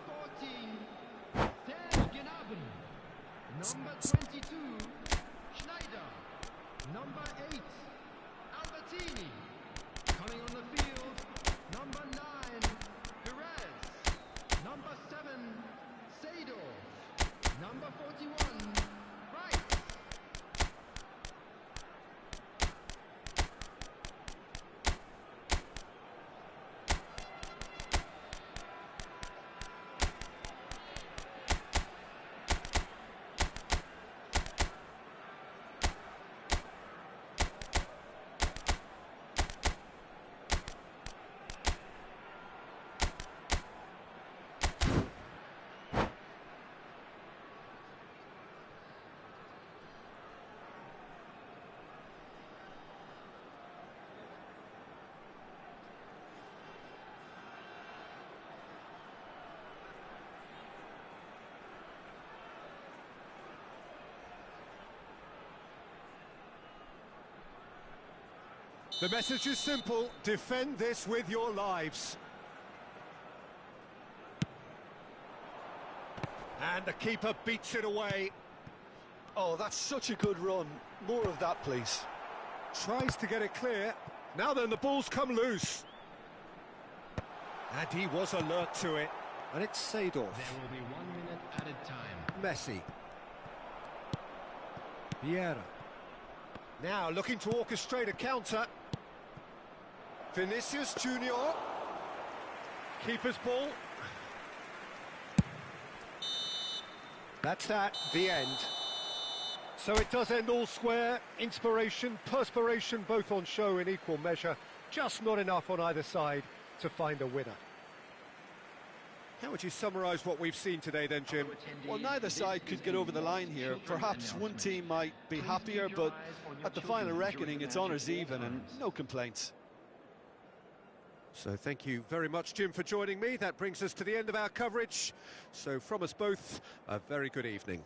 14, Serge Gnabry. Number 22, Schneider. Number 8, Albertini. Coming on the field, number 9, Perez. Number 7, Seydorf. Number 41, Rice.
The message is simple: defend this with your lives. And the keeper beats it away.
Oh, that's such a good run. More of that, please.
Tries to get it clear. Now then, the ball's come loose. And he was alert to it. And it's Seydorf.
There will be 1 minute added time.
Messi. Vieira. Now looking to orchestrate a counter. Vinicius Junior. Keeper's ball. That's that, the end. So it does end all square. Inspiration, perspiration, both on show in equal measure. Just not enough on either side to find a winner. How would you summarise what we've seen today then, Jim?
Well, neither side could get over the line here. Perhaps one team might be happier, but at the final reckoning, it's honours even and no complaints.
So thank you very much, Jim, for joining me. That brings us to the end of our coverage. So from us both, a very good evening.